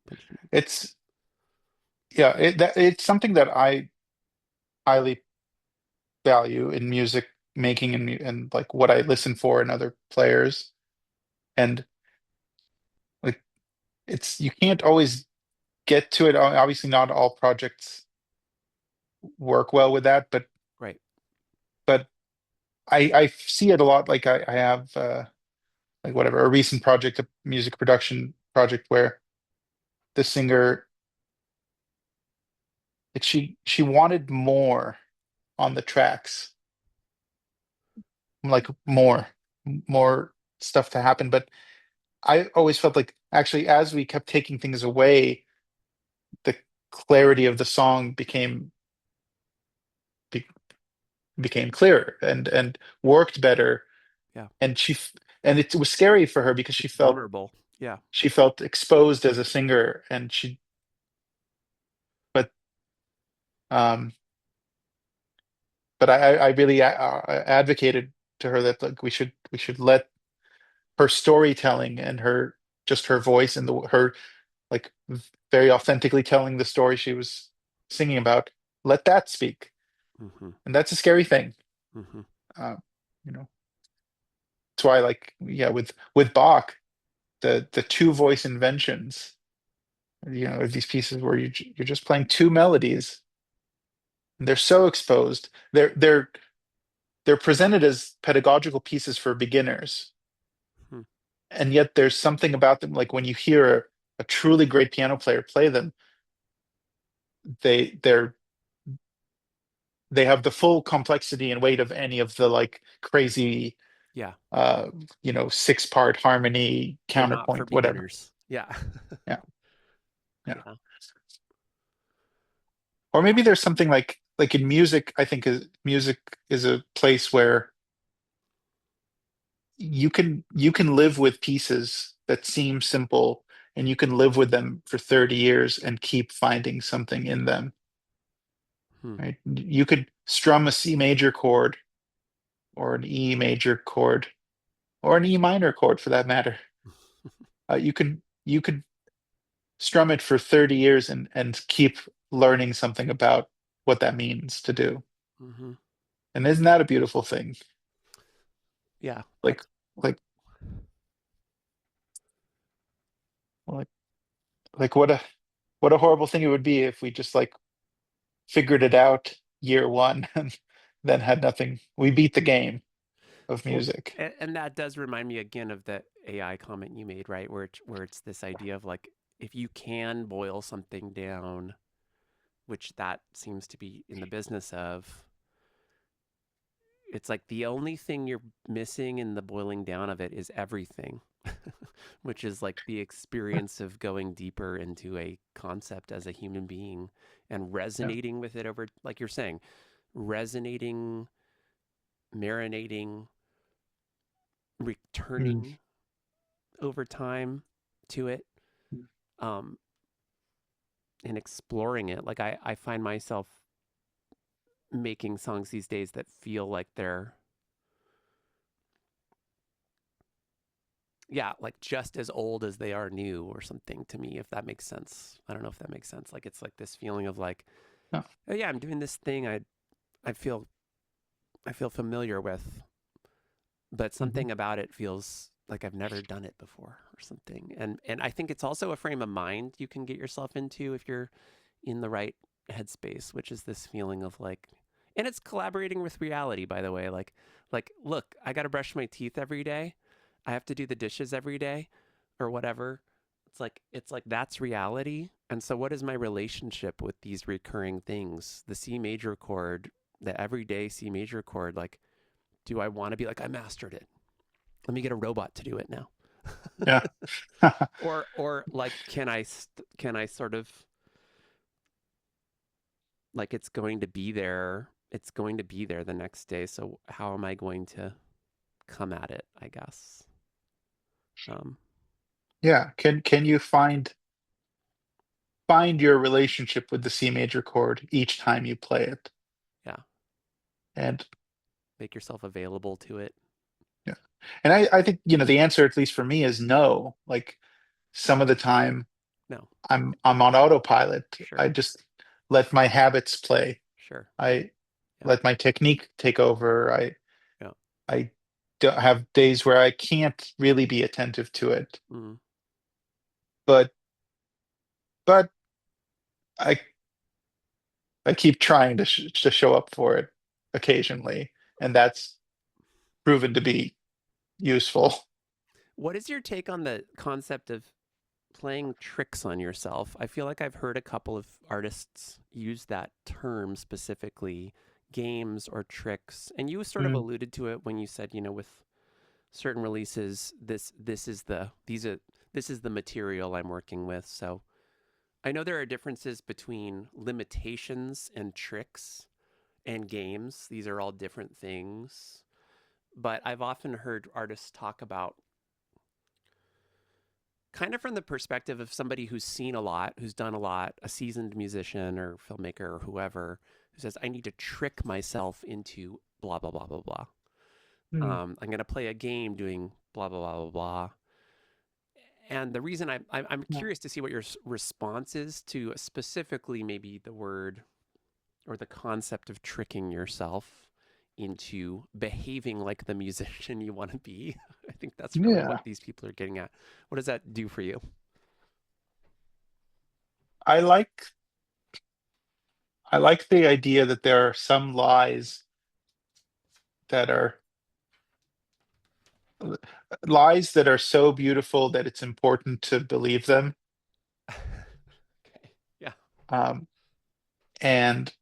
punching. It's yeah. It's something that I highly value in music making, and like what I listen for in other players. And like it's you can't always get to it. Obviously, not all projects work well with that, Right. but I see it a lot. Like I have like whatever a recent project, a music production project where the singer, like she wanted more on the tracks, like more stuff to happen. But I always felt like actually as we kept taking things away, the clarity of the song be, became clearer and worked better. Yeah. And and it was scary for her because It's vulnerable. Yeah. she felt exposed as a singer, and she but um but I really advocated to her that like we should let her storytelling and her voice and her like very authentically telling the story she was singing about, let that speak. hmm And that's a scary thing. hmm uh, you know that's why, like, yeah, with Bach, the two voice inventions, these pieces where you're just playing two melodies, They're so exposed. They're presented as pedagogical pieces for beginners, Hmm. and yet there's something about them. Like when you hear a truly great piano player play them, they're they have the full complexity and weight of any of the like crazy Yeah. uh 6-part harmony They're not for counterpoint, whatever. beginners. Yeah. Yeah, yeah. Yeah. Or maybe there's something like in music. I think music is a place where you can live with pieces that seem simple, and you can live with them for 30 years and keep finding something in them, Hmm. right? You could strum a C major chord or an E major chord or an E minor chord for that matter. You could strum it for 30 years and keep learning something about what that means to do. Hmm. And isn't that a beautiful thing? Yeah. Like like like like what a horrible thing it would be if we just like figured it out year one and then had nothing. We beat the game of Well, music. and that does remind me again of the AI comment you made, right? Where it's this idea of like if you can boil something down, which that seems to be in the business of, it's like the only thing you're missing in the boiling down of it is everything, which is like the experience of going deeper into a concept as a human being and Yeah. resonating with it over, like you're saying, resonating, marinating, Mm. returning over time to it, um, and exploring it. Like I find myself making songs these days that feel like they're, yeah, like just as old as they are new or something to me, if that makes sense. I don't know if that makes sense. Like it's like this feeling of like, Yeah. oh yeah, I'm doing this thing I feel I feel familiar with, but Mhm. something about it feels like I've never done it before or something. And I think it's also a frame of mind you can get yourself into if you're in the right headspace, which is this feeling of like, and it's collaborating with reality, by the way. Like look, I got to brush my teeth every day. I have to do the dishes every day or whatever. It's like that's reality. And so what is my relationship with these recurring things? The C major chord, the everyday C major chord, like do I want to be like I mastered it? Let me get a robot to do it now. Yeah. Or like can I sort of like it's going to be there the next day, so how am I going to come at it, I guess. um Yeah. Can you find your relationship with the C major chord each time you play it? yeah, And make yourself available to it. yeah. And I think, the answer, at least for me, is no. Like some of the time No. I'm on autopilot. I Sure. just let my habits play. Sure. I Yeah. let my technique take over. Yeah. I don't have days where I can't really be attentive to it, Mm. but but I I keep trying to show up for it occasionally, and that's proven to be useful. What is your take on the concept of playing tricks on yourself? I feel like I've heard a couple of artists use that term specifically, games or tricks. And you sort of Mm, alluded to it when you said, with certain releases, this is the material I'm working with. So I know there are differences between limitations and tricks and games. These are all different things. But I've often heard artists talk about kind of from the perspective of somebody who's seen a lot, who's done a lot, a seasoned musician or filmmaker or whoever, who says, I need to trick myself into blah, blah, blah, blah, blah. mm, I'm going to play a game doing blah, blah, blah, blah, blah. And the reason I'm yeah. curious to see what your response is to specifically maybe the word or the concept of tricking yourself into behaving like the musician you want to be. I think that's really what Yeah. these people are getting at. What does that do for you? I like I like the idea that there are some lies that are lies that are so beautiful that it's important to believe them. Okay. Yeah. Um, and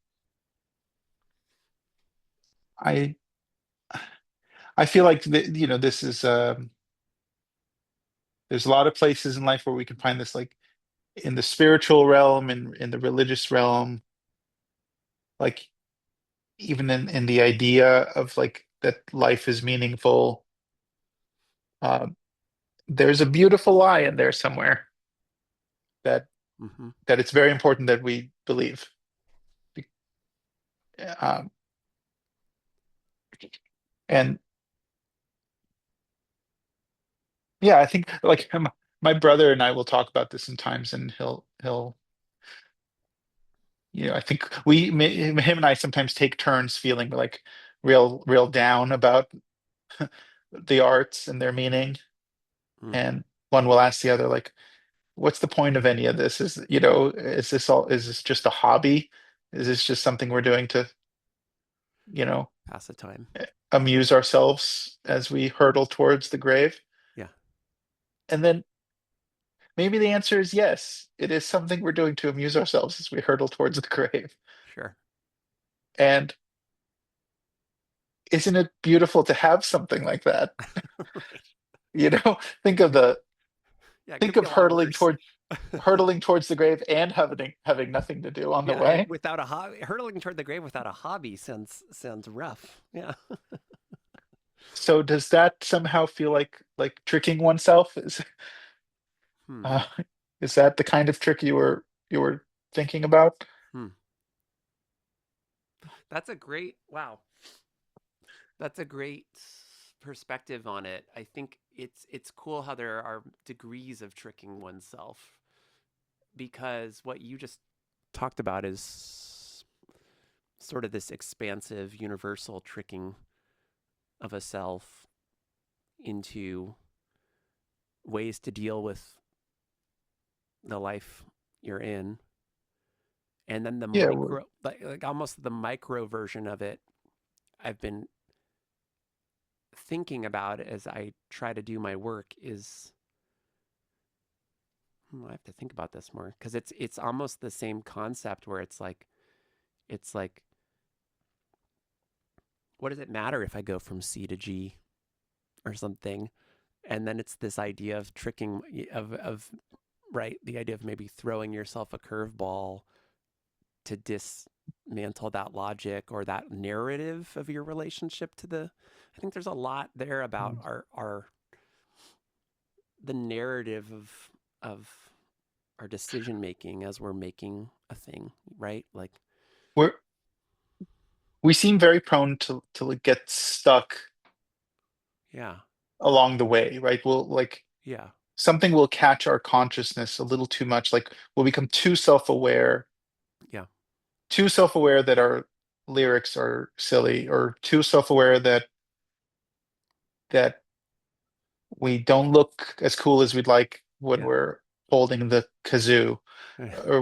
I I feel like this is there's a lot of places in life where we can find this, like in the spiritual realm and in the religious realm, like even in the idea of like that life is meaningful. Um, there's a beautiful lie in there somewhere that Hmm. that it's very important that we believe. Um, and yeah, I think like my brother and I will talk about this sometimes, and he'll I think him and I sometimes take turns feeling like real down about the arts and their meaning, Mm. and one will ask the other like, what's the point of any of this? Is this just a hobby? Is this just something we're doing to, you know, Pass the time. amuse ourselves as we hurtle towards the grave? Yeah. And then maybe the answer is yes. It is something we're doing to amuse ourselves as we hurtle towards the grave. Sure. And isn't it beautiful to have something like that? Right. You know, think of the Yeah, it could think be of a lot worse. hurtling towards the grave and having nothing to do on the Yeah, and way. without a hobby, hurtling toward the grave without a hobby sounds rough. Yeah. So does that somehow feel like tricking oneself? Hmm. Uh, is that the kind of trick you were thinking about? Hmm. That's a great wow. That's a great perspective on it. I think it's cool how there are degrees of tricking oneself because what you just talked about is sort of this expansive universal tricking of a self into ways to deal with the life you're in, and then the Yeah, micro like almost the micro version of it I've been thinking about as I try to do my work is I have to think about this more because it's almost the same concept where it's like what does it matter if I go from C to G or something, and then it's this idea of tricking of right, the idea of maybe throwing yourself a curveball to dismantle that logic or that narrative of your relationship to the I think there's a lot there about our the narrative of our decision making as we're making a thing, right? Like, we're we seem very prone to get stuck yeah, along the way, right? We'll like yeah, something will catch our consciousness a little too much. Like we'll become yeah, too self-aware that our lyrics are silly, or too self-aware that we don't look as cool as we'd like when yeah, we're holding the kazoo, or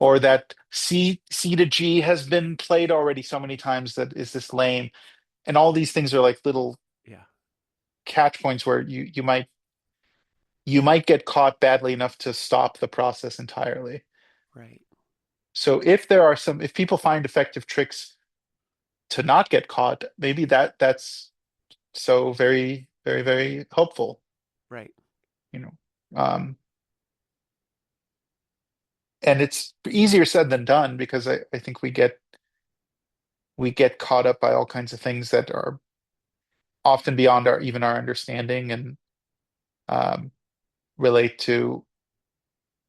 or that C to G has been played already so many times that is this lame. And all these things are like little yeah, catch points where you might get caught badly enough to stop the process entirely. right, So if people find effective tricks to not get caught, maybe that's so very, very, very helpful, right, you know. Um, and it's easier said than done because I think we get caught up by all kinds of things that are often beyond our understanding, and um, relate to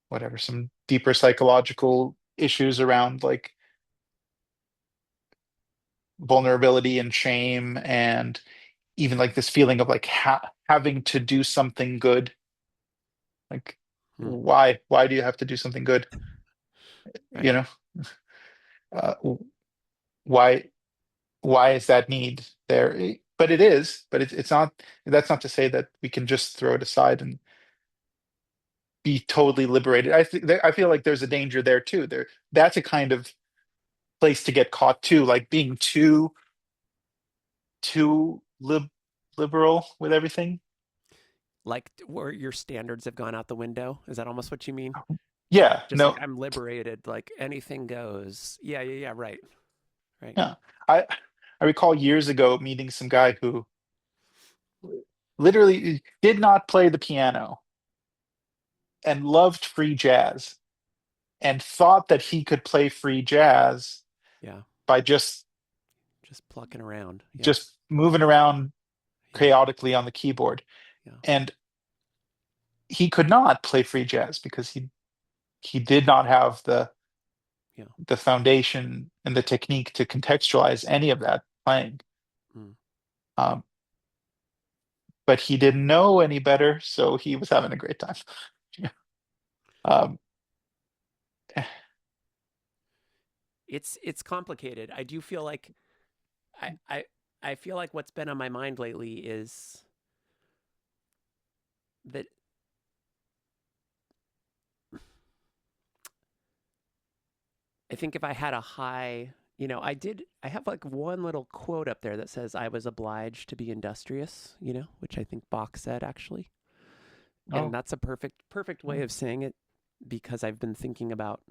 whatever some deeper psychological issues around like vulnerability and shame, and even like this feeling of like having to do something good. Like hmm, why do you have to do something good? You right, know, uh, why why is that need there? But it is, but it's not. That's not to say that we can just throw it aside and be totally liberated. I feel like there's a danger there too. That's a kind of place to get caught too, like being too liberal with everything. Like where your standards have gone out the window. Is that almost what you mean? Yeah, Just like no, I'm liberated, like anything goes. Yeah, yeah, yeah, right. Right. yeah. I recall years ago meeting some guy who literally did not play the piano and loved free jazz and thought that he could play free jazz Yeah. by just Just plucking around. Yeah. just moving around Yeah. chaotically on the keyboard. Yeah. And he could not play free jazz because he did not have Yeah. the foundation and the technique to contextualize any of that playing. Mm. Um, but he didn't know any better, so he was having a great time. Yeah. Um, It's complicated. I do feel like I I I feel like what's been on my mind lately is that I think if I had a high, I have like one little quote up there that says I was obliged to be industrious, which I think Bach said actually. And oh, that's a perfect way of saying it because I've been thinking about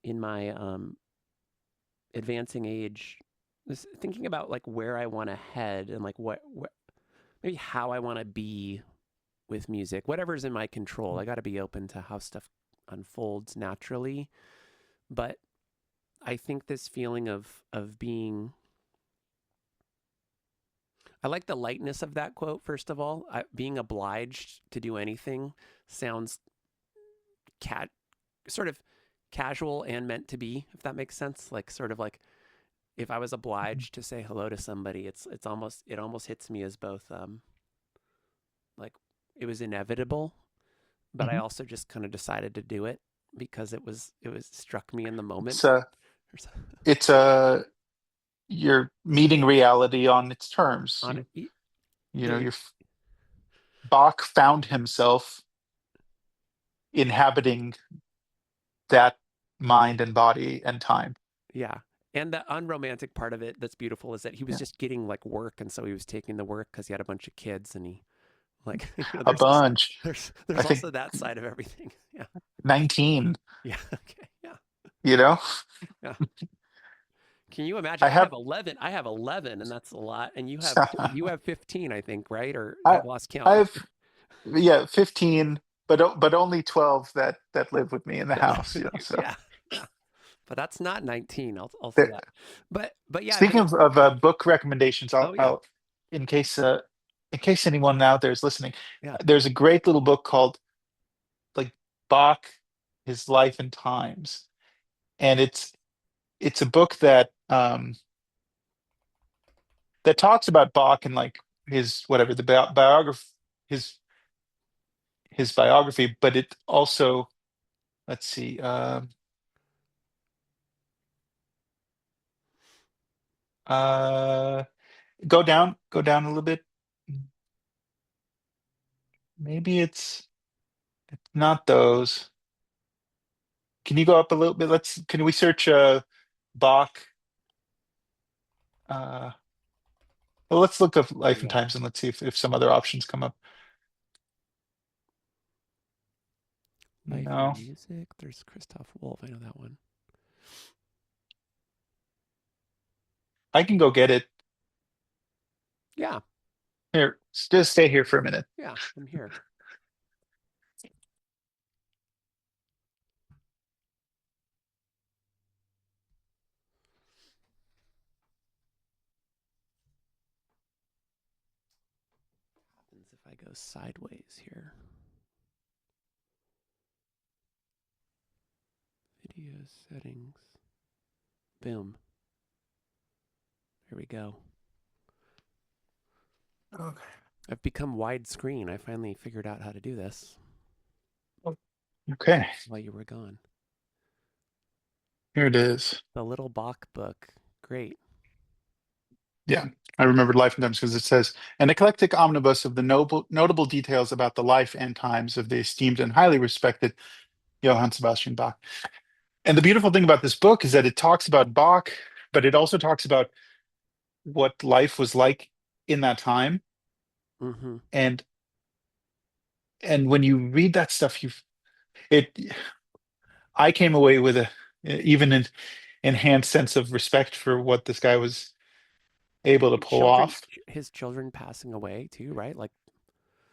in my advancing age, thinking about like where I want to head and like what maybe how I want to be with music, whatever's in my control. I got to be open to how stuff unfolds naturally, but I think this feeling of being I like the lightness of that quote first of all. Being obliged to do anything sounds cat sort of casual and meant to be, if that makes sense. Like sort of like if I was obliged to say hello to somebody, it almost hits me as both like it was inevitable, but I mhm. also just kind of decided to do it because it was struck me in the moment. It's it's you're meeting reality on its terms. On it, You know, there, your Bach found himself inhabiting that mind and body and time. yeah. And the unromantic part of it that's beautiful is that he was Yeah. just getting like work, and so he was taking the work because he had a bunch of kids, and he like A there's also bunch. I there's think also that side of everything. Yeah, 19, yeah, okay, yeah, you know? yeah. Can you imagine? I have I have 11, and that's a lot. And you have 15, I think, right? Or I I've lost I count. have yeah, 15, but only 12 that live with me in the That live house, with you. so Yeah, yeah. But that's not 19. I'll say there, that. But yeah, speaking of book recommendations, oh yeah, I'll in case in case anyone out there is listening, yeah. there's a great little book called like Bach, His Life and Times, and it's a book that talks about Bach and like his whatever the biography his his biography, but it also let's see, uh, go down a little bit. Maybe it's not those. Can you go up a little bit? Can we search Bach? Uh, well, let's look up Oh Life and yeah. Times and let's see if some other options come up. Life No, and music. There's Christoph Wolf. I know that one. I can go get it. Yeah, Here, just stay here for a minute. yeah. I'm here. What happens if I go sideways here? Video settings. Boom. Here we go. Okay. I've become widescreen. I finally figured out how to do this Okay, while you were gone. here it is. The little Bach book. Great. Yeah, I remembered Life and Times because it says an eclectic omnibus of the notable details about the life and times of the esteemed and highly respected Johann Sebastian Bach. And the beautiful thing about this book is that it talks about Bach, but it also talks about what life was like in that time. Mm-hmm. And when you read that stuff, it I came away with a even an enhanced sense of respect for what this guy was able to And pull children, off. his children passing away too, right? Like,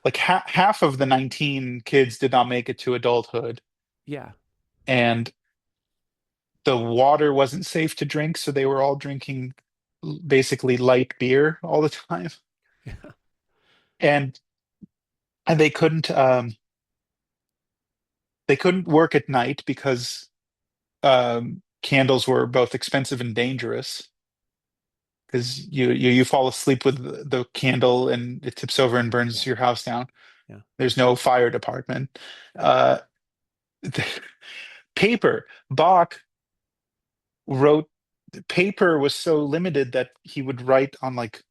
Like half of the 19 kids did not make it to adulthood, yeah, and the water wasn't safe to drink, so they were all drinking basically light beer all the time. yeah, And they couldn't work at night because candles were both expensive and dangerous, because you fall asleep with the candle and it tips over and burns yeah, your house down. yeah, There's no fire department. Uh, paper. Bach wrote paper was so limited that he would write on like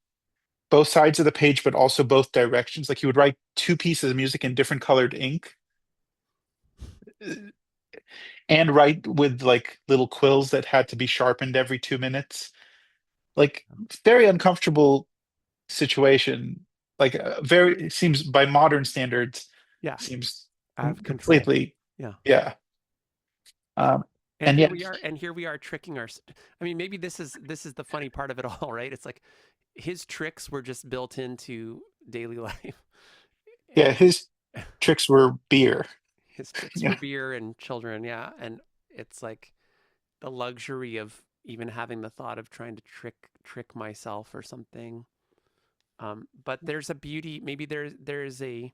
both sides of the page, but also both directions. Like he would write two pieces of music in different colored ink, and write with like little quills that had to be sharpened every 2 minutes. Like very uncomfortable situation. Like very, it seems by modern standards, yeah. seems Out of control. completely, Yeah. yeah. Um, And and here yet, we are, and here we are tricking our. I mean, maybe this is the funny part of it all, right? It's like his tricks were just built into daily life, yeah, and his tricks were beer. his tricks were Yeah, beer and children, yeah. And it's like the luxury of even having the thought of trying to trick myself or something. But there's a beauty. Maybe there is a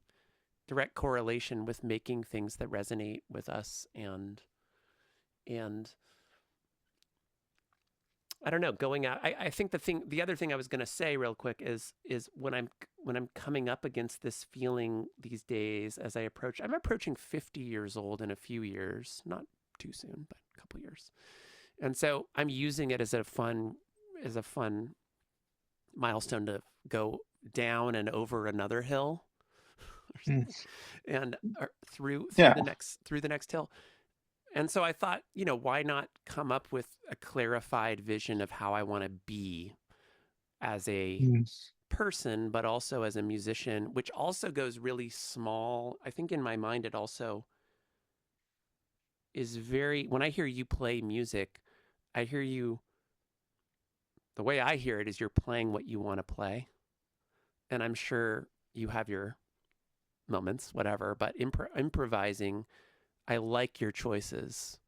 direct correlation with making things that resonate with us, and I don't know, going out. I think the other thing I was going to say real quick is when I'm coming up against this feeling these days as I'm approaching 50 years old in a few years, not too soon, but a couple years. And so I'm using it as a fun milestone to go down and over another hill mm, and through yeah, the next hill. And so I thought, why not come up with a clarified vision of how I want to be as a mm, person, but also as a musician, which also goes really small. I think in my mind, it also is when I hear you play music, I hear you, the way I hear it is you're playing what you want to play. And I'm sure you have your moments, whatever, but improvising, I like your choices.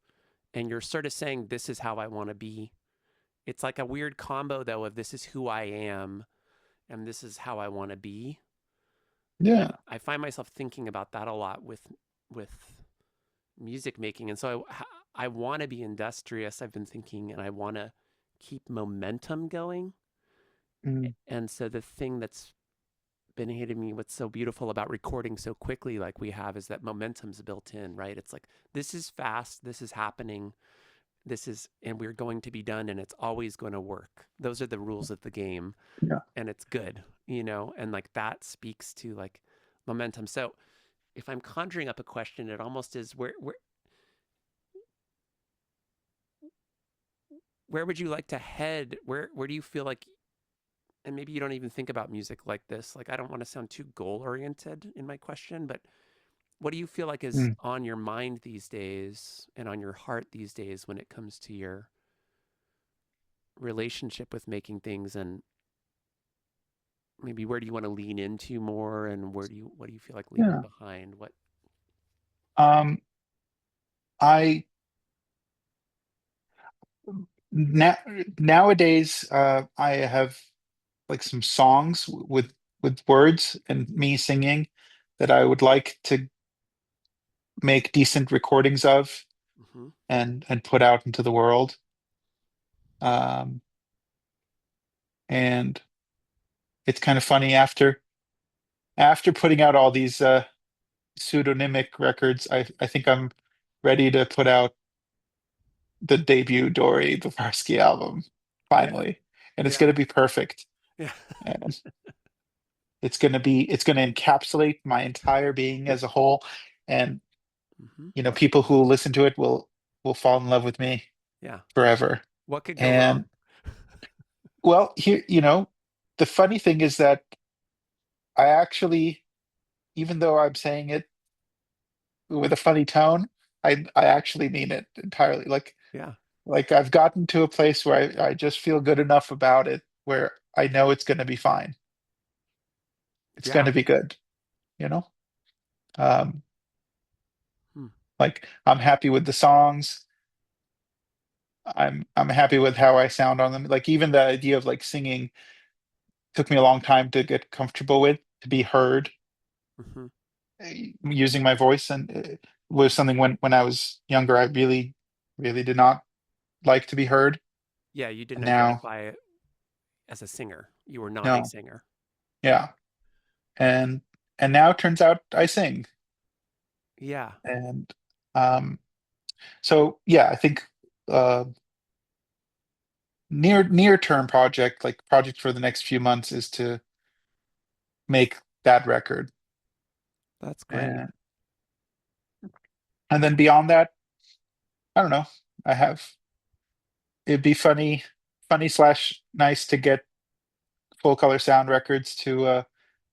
And you're sort of saying, this is how I want to be. It's like a weird combo, though, of this is who I am and this is how I want to be. yeah. And I find myself thinking about that a lot with music making. And so I want to be industrious, I've been thinking, and I want to keep momentum going. Mm, And so the thing that's been hitting me, what's so beautiful about recording so quickly like we have, is that momentum's built in, right? It's like, this is fast, this is happening, and we're going to be done, and it's always going to work. Those are the rules of the game, yeah. and it's good, and like that speaks to like momentum. So if I'm conjuring up a question, it almost is, where would you like to head? Where do you feel like, and maybe you don't even think about music like this, like I don't want to sound too goal oriented in my question, but what do you feel like is Mm. on your mind these days and on your heart these days when it comes to your relationship with making things, and maybe where do you want to lean into more, and what do you feel like leaving Yeah. behind? What? Um, I now nowadays I have like some songs with words and me singing that I would like to make decent recordings of Mm-hmm. and put out into the world. Um, and it's kind of funny after putting out all these pseudonymic records, I think I'm ready to put out the debut Dory Bavarsky album Yeah, finally, and it's yeah, going to be perfect. yeah. And it's going to encapsulate my entire being as a whole. And Mm-hmm. people who listen to it will. will fall in love with me Yeah. forever. What could go And wrong? well, here, the funny thing is that I actually, even though I'm saying it with a funny tone, I actually mean it entirely. Yeah. Like I've gotten to a place where I just feel good enough about it where I know it's going to be fine. It's going Yeah. to be good, you know? Um, Hmm. like I'm happy with the songs. I'm happy with how I sound on them. Like even the idea of like singing took me a long time to get comfortable with, to be heard Hmm. using my voice, and it was something when I was younger I really did not like to be heard. Yeah, you didn't And now, identify it as a singer. You were not a no, singer. yeah. And now it turns out I sing. Yeah. And um so yeah, I think uh near term project, like project for the next few months, is to make that record. That's great. And then beyond that, I don't know. I have It'd be funny slash nice to get full color sound records to a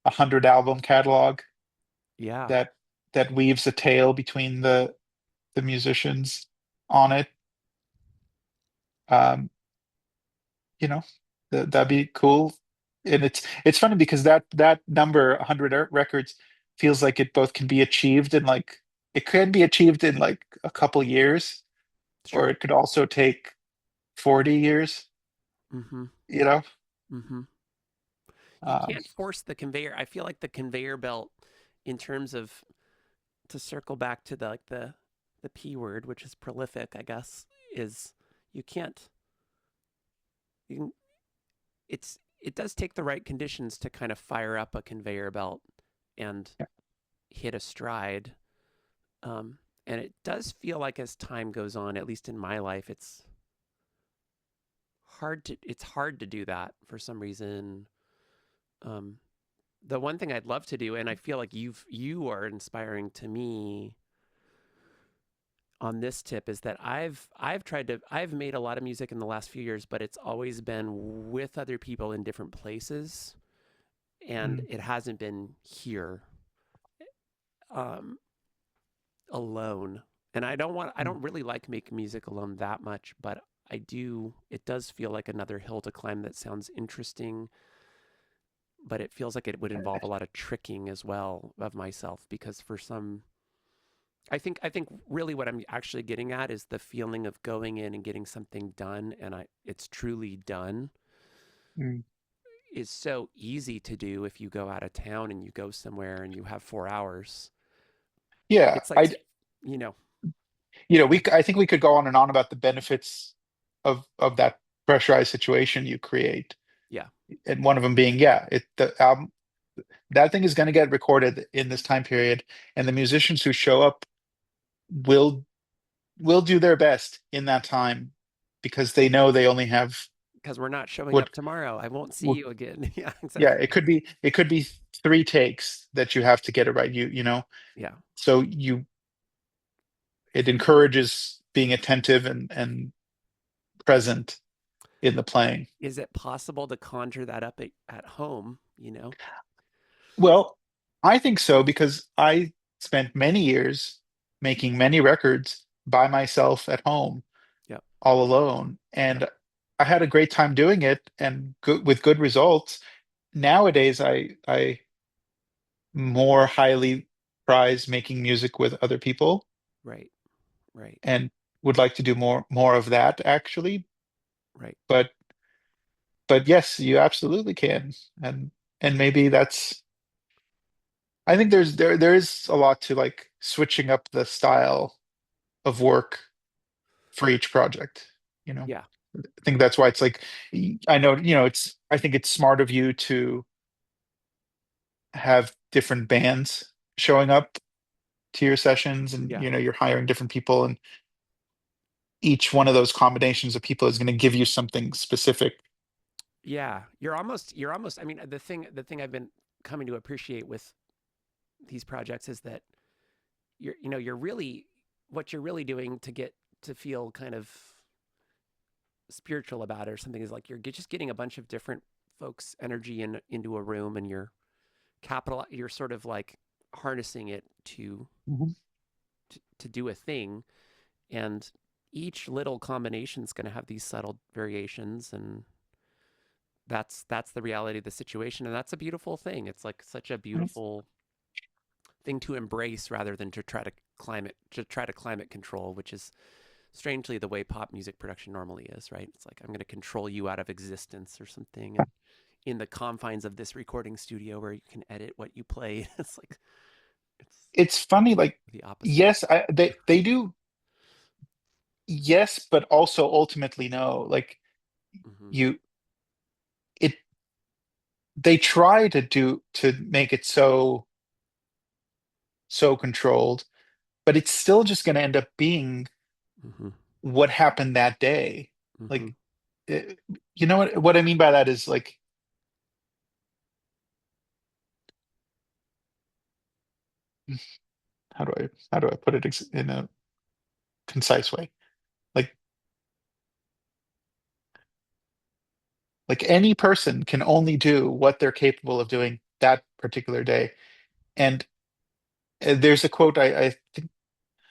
100 album catalog Yeah. that weaves a tale between the musicians on it. Um, you know, that'd be cool. And it's funny because that number 100 records feels like it both can be achieved in like it can be achieved in like a couple years, or Sure. it could also take 40 years, Mm-hmm. you know. Mm-hmm. You Um, can't force the conveyor. I feel like the conveyor belt, in terms of, to circle back to the P word, which is prolific, I guess, is you can't you can it does take the right conditions to kind of fire up a conveyor belt and yeah. hit a stride. And it does feel like as time goes on, at least in my life, it's hard to do that for some reason. Um, the one thing I'd love to do, and I feel like you are inspiring to me on this tip, is that I've made a lot of music in the last few years, but it's always been with other people in different places, and Mm, it hasn't been here, um, alone. And I mm. don't really like making music alone that much, but it does feel like another hill to climb that sounds interesting, but it feels like it would involve a lot of tricking as well of myself, because I think really what I'm actually getting at is the feeling of going in and getting something done, and it's truly done, Mm. is so easy to do if you go out of town and you go somewhere and you have 4 hours. Yeah, It's like, you know, I think we could go on and on about the benefits of that pressurized situation you create, yeah, and one of them being, yeah, the album, that thing is going to get recorded in this time period, and the musicians who show up will do their best in that time because they know they only have because we're not showing what up tomorrow. I won't see what you again. Yeah, yeah, exactly. it could be 3 takes that you have to get it right. Yeah. So it encourages being attentive and present in the playing. Is it possible to conjure that up at home, you know? Well, I think so because I spent many years making many records by myself at home, Yep. all alone, Yep. and I had a great time doing it and with good results. Nowadays, I more highly prize making music with other people Right. Right. and would like to do more of that actually. Right. But yes, you absolutely can, and maybe that's. I think there is a lot to like switching up the style of work for each project, you know. Yeah. I think that's why it's like I know, I think it's smart of you to have different bands showing up to your sessions, and Yeah. you're hiring different people, and each one of those combinations of people is going to give you something specific. Yeah. You're almost, I mean, the thing I've been coming to appreciate with these projects is that you're really, what you're really doing to get to feel kind of spiritual about it or something is like you're just getting a bunch of different folks' energy into a room, and you're sort of like harnessing it Mhm. to do a thing, and each little combination is going to have these subtle variations, and that's the reality of the situation, and that's a beautiful thing. It's like such a beautiful thing to embrace rather than to try to climate control, which is strangely the way pop music production normally is, right? It's like I'm going to control you out of existence or something, and in the confines of this recording studio where you can edit what you play. It's like It's funny, like, the opposite. yes, they do, yes, but also ultimately no. Like, Mm-hmm. you it they try to make it so controlled, but it's still just going to end up being Mm-hmm. what happened that day. Mm-hmm. Like, it, you know what I mean by that is like, how do I put it in a concise way? Like like any person can only do what they're capable of doing that particular day. And there's a quote, I think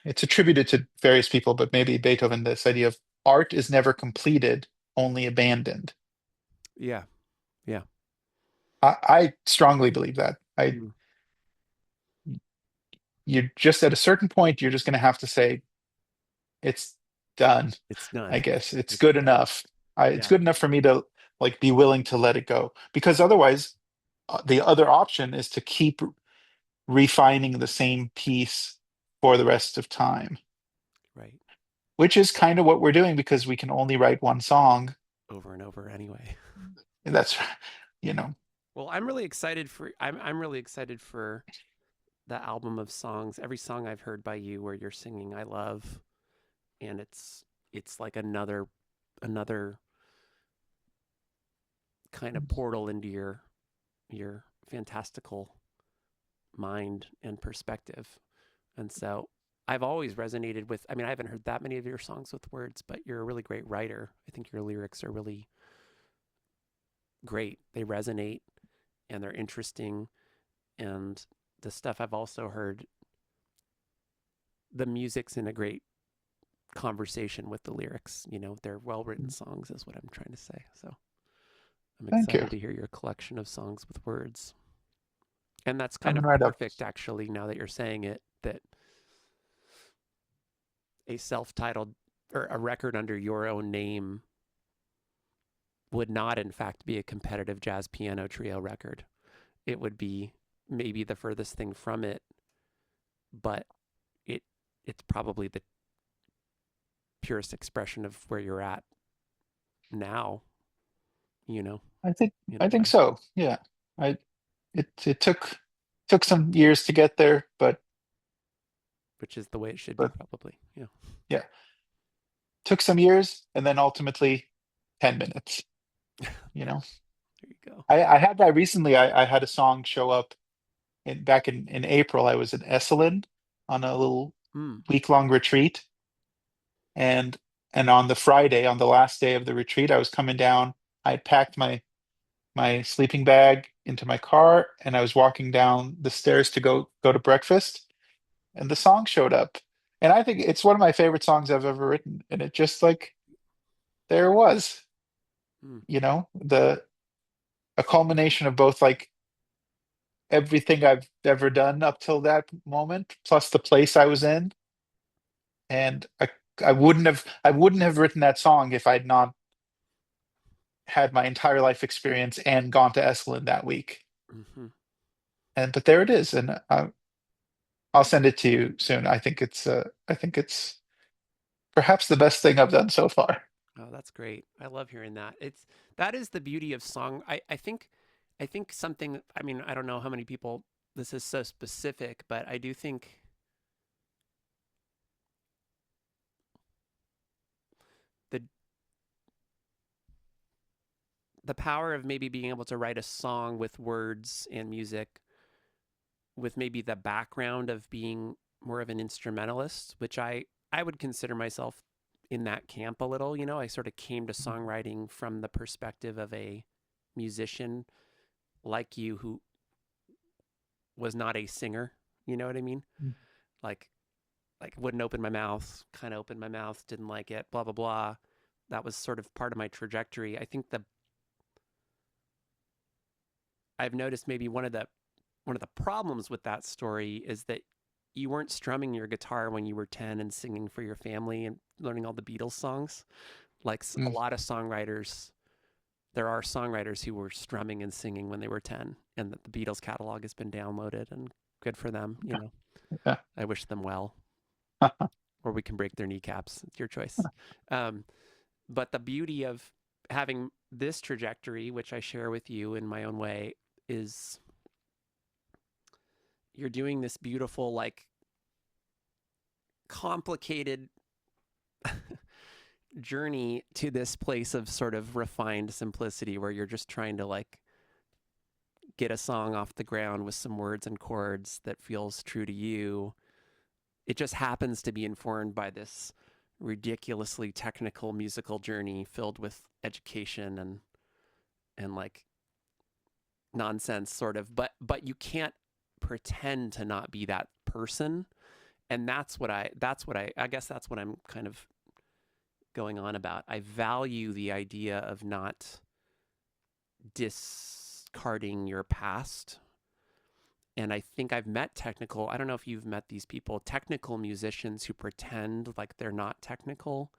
it's attributed to various people, but maybe Beethoven, this idea of art is never completed, only abandoned. Yeah. Yeah. I strongly believe that. Mm. You just at a certain point, you're just going to have to say, it's done. It's done. I guess it's It's good done. enough. It's Yeah. good enough for me to like be willing to let it go, because otherwise, the other option is to keep refining the same piece for the rest of time, Right. which is kind of what we're doing because we can only write one song. Over and over anyway. And that's, you know, Well, I'm really excited for the album of songs. Every song I've heard by you where you're singing I love, and it's like another kind of portal into your fantastical mind and perspective. And so I've always resonated with, I mean, I haven't heard that many of your songs with words, but you're a really great writer. I think your lyrics are really great. They resonate and they're interesting. And the stuff I've also heard, the music's in a great conversation with the lyrics. They're well written songs, is what I'm trying to say. So I'm thank you. excited to hear your collection of songs with words. And that's kind Coming of right up. perfect, actually, now that you're saying it, that a self-titled or a record under your own name would not, in fact, be a competitive jazz piano trio record. It would be maybe the furthest thing from it, but it it's probably the purest expression of where you're at now, you know, I think in a I think way, so. Yeah. I it took some years to get there, which is the way it should be, but probably. Yeah. yeah, took some years, and then ultimately 10 minutes, you Yeah. know. There you go. I had that recently. I had a song show up back in April. I was in Esalen on a little Mm. week-long retreat, and on the Friday, on the last day of the retreat, I was coming down. I had packed my sleeping bag into my car, and I was walking down the stairs to go to breakfast, and the song showed up. And I think it's one of my favorite songs I've ever written. And it just like, there it was, Mm. the a culmination of both like everything I've ever done up till that moment, plus the place I was in. And I wouldn't have written that song if I'd not had my entire life experience and gone to Esalen that week. Hmm. And but there it is, and I'll send it to you soon. I think it's perhaps the best thing I've done so far. Oh, that's great. I love hearing that. That is the beauty of song. I think something, I mean, I don't know how many people this is so specific, but I do think the the power of maybe being able to write a song with words and music with maybe the background of being more of an instrumentalist, which I would consider myself in that camp a little. I sort of came to songwriting from the perspective of a musician like you who was not a singer. You know what I mean? Mhm. Like wouldn't open my mouth, kind of opened my mouth, didn't like it, blah blah blah. That was sort of part of my trajectory. I think the I've noticed maybe one of the problems with that story is that you weren't strumming your guitar when you were 10 and singing for your family and learning all the Beatles songs. Like a Mm. lot of songwriters, there are songwriters who were strumming and singing when they were 10, and that the Beatles catalog has been downloaded, and good for them. Yeah. I wish them well, or we can break their kneecaps. It's your choice. Um, but the beauty of having this trajectory, which I share with you in my own way, is you're doing this beautiful, like, complicated journey to this place of sort of refined simplicity where you're just trying to, like, get a song off the ground with some words and chords that feels true to you. It just happens to be informed by this ridiculously technical musical journey filled with education and like nonsense sort of, but you can't pretend to not be that person. And I guess that's what I'm kind of going on about. I value the idea of not discarding your past. And I think I don't know if you've met these people, technical musicians who pretend like they're not technical,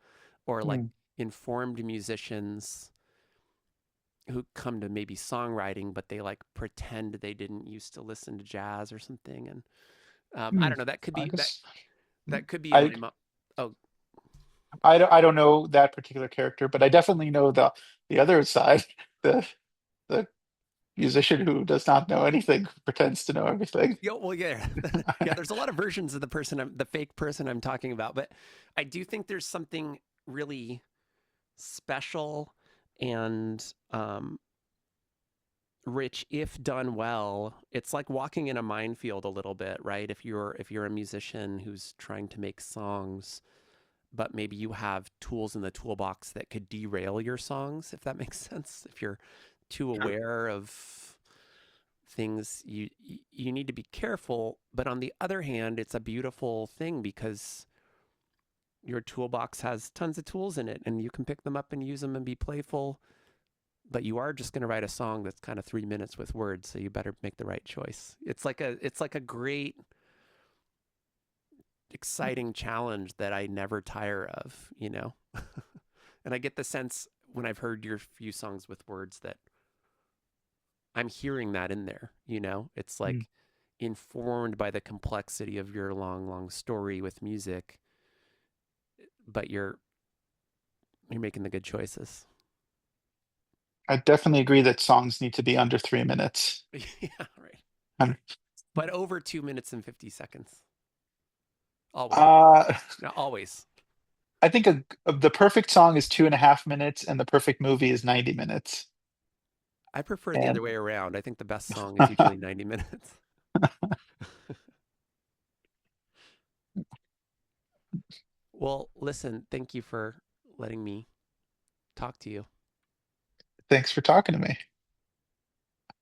or like Mm. informed musicians who come to maybe songwriting, but they like pretend they didn't used to listen to jazz or something. And I Mm. don't know, that could I be that guess that could be in I my mom. Oh, I don't know that particular character, but I definitely know the other side, the the musician who does not know anything, who pretends to know everything. yeah, well, yeah, yeah. There's a lot of versions of the fake person I'm talking about, but I do think there's something really special and rich if done well. It's like walking in a minefield a little bit, right? If you're a musician who's trying to make songs, but maybe you have tools in the toolbox that could derail your songs, if that makes sense. If you're too Sure. aware of things, you need to be careful. But on the other hand, it's a beautiful thing because your toolbox has tons of tools in it and you can pick them up and use them and be playful. But you are just going to write a song that's kind of 3 minutes with words, so you better make the right choice. It's like a great, exciting challenge that I never tire of. And I get the sense when I've heard your few songs with words that I'm hearing that in there. It's Mm. like informed by the complexity of your long, long story with music, but you're making the good choices. I definitely agree that songs need to be under 3 minutes. Yeah, right. And, But over 2 minutes and 50 seconds. Always. uh, No, always. I think the perfect song is 2.5 minutes, and the perfect movie is 90 minutes. I prefer the And other way around. I think the best song is usually 90 minutes. Well, listen, thank you for letting me talk to you. thanks for talking to me.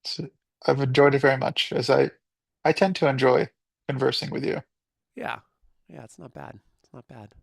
It's, I've enjoyed it very much, as I tend to enjoy conversing with you. Yeah. Yeah, it's not bad. It's not bad.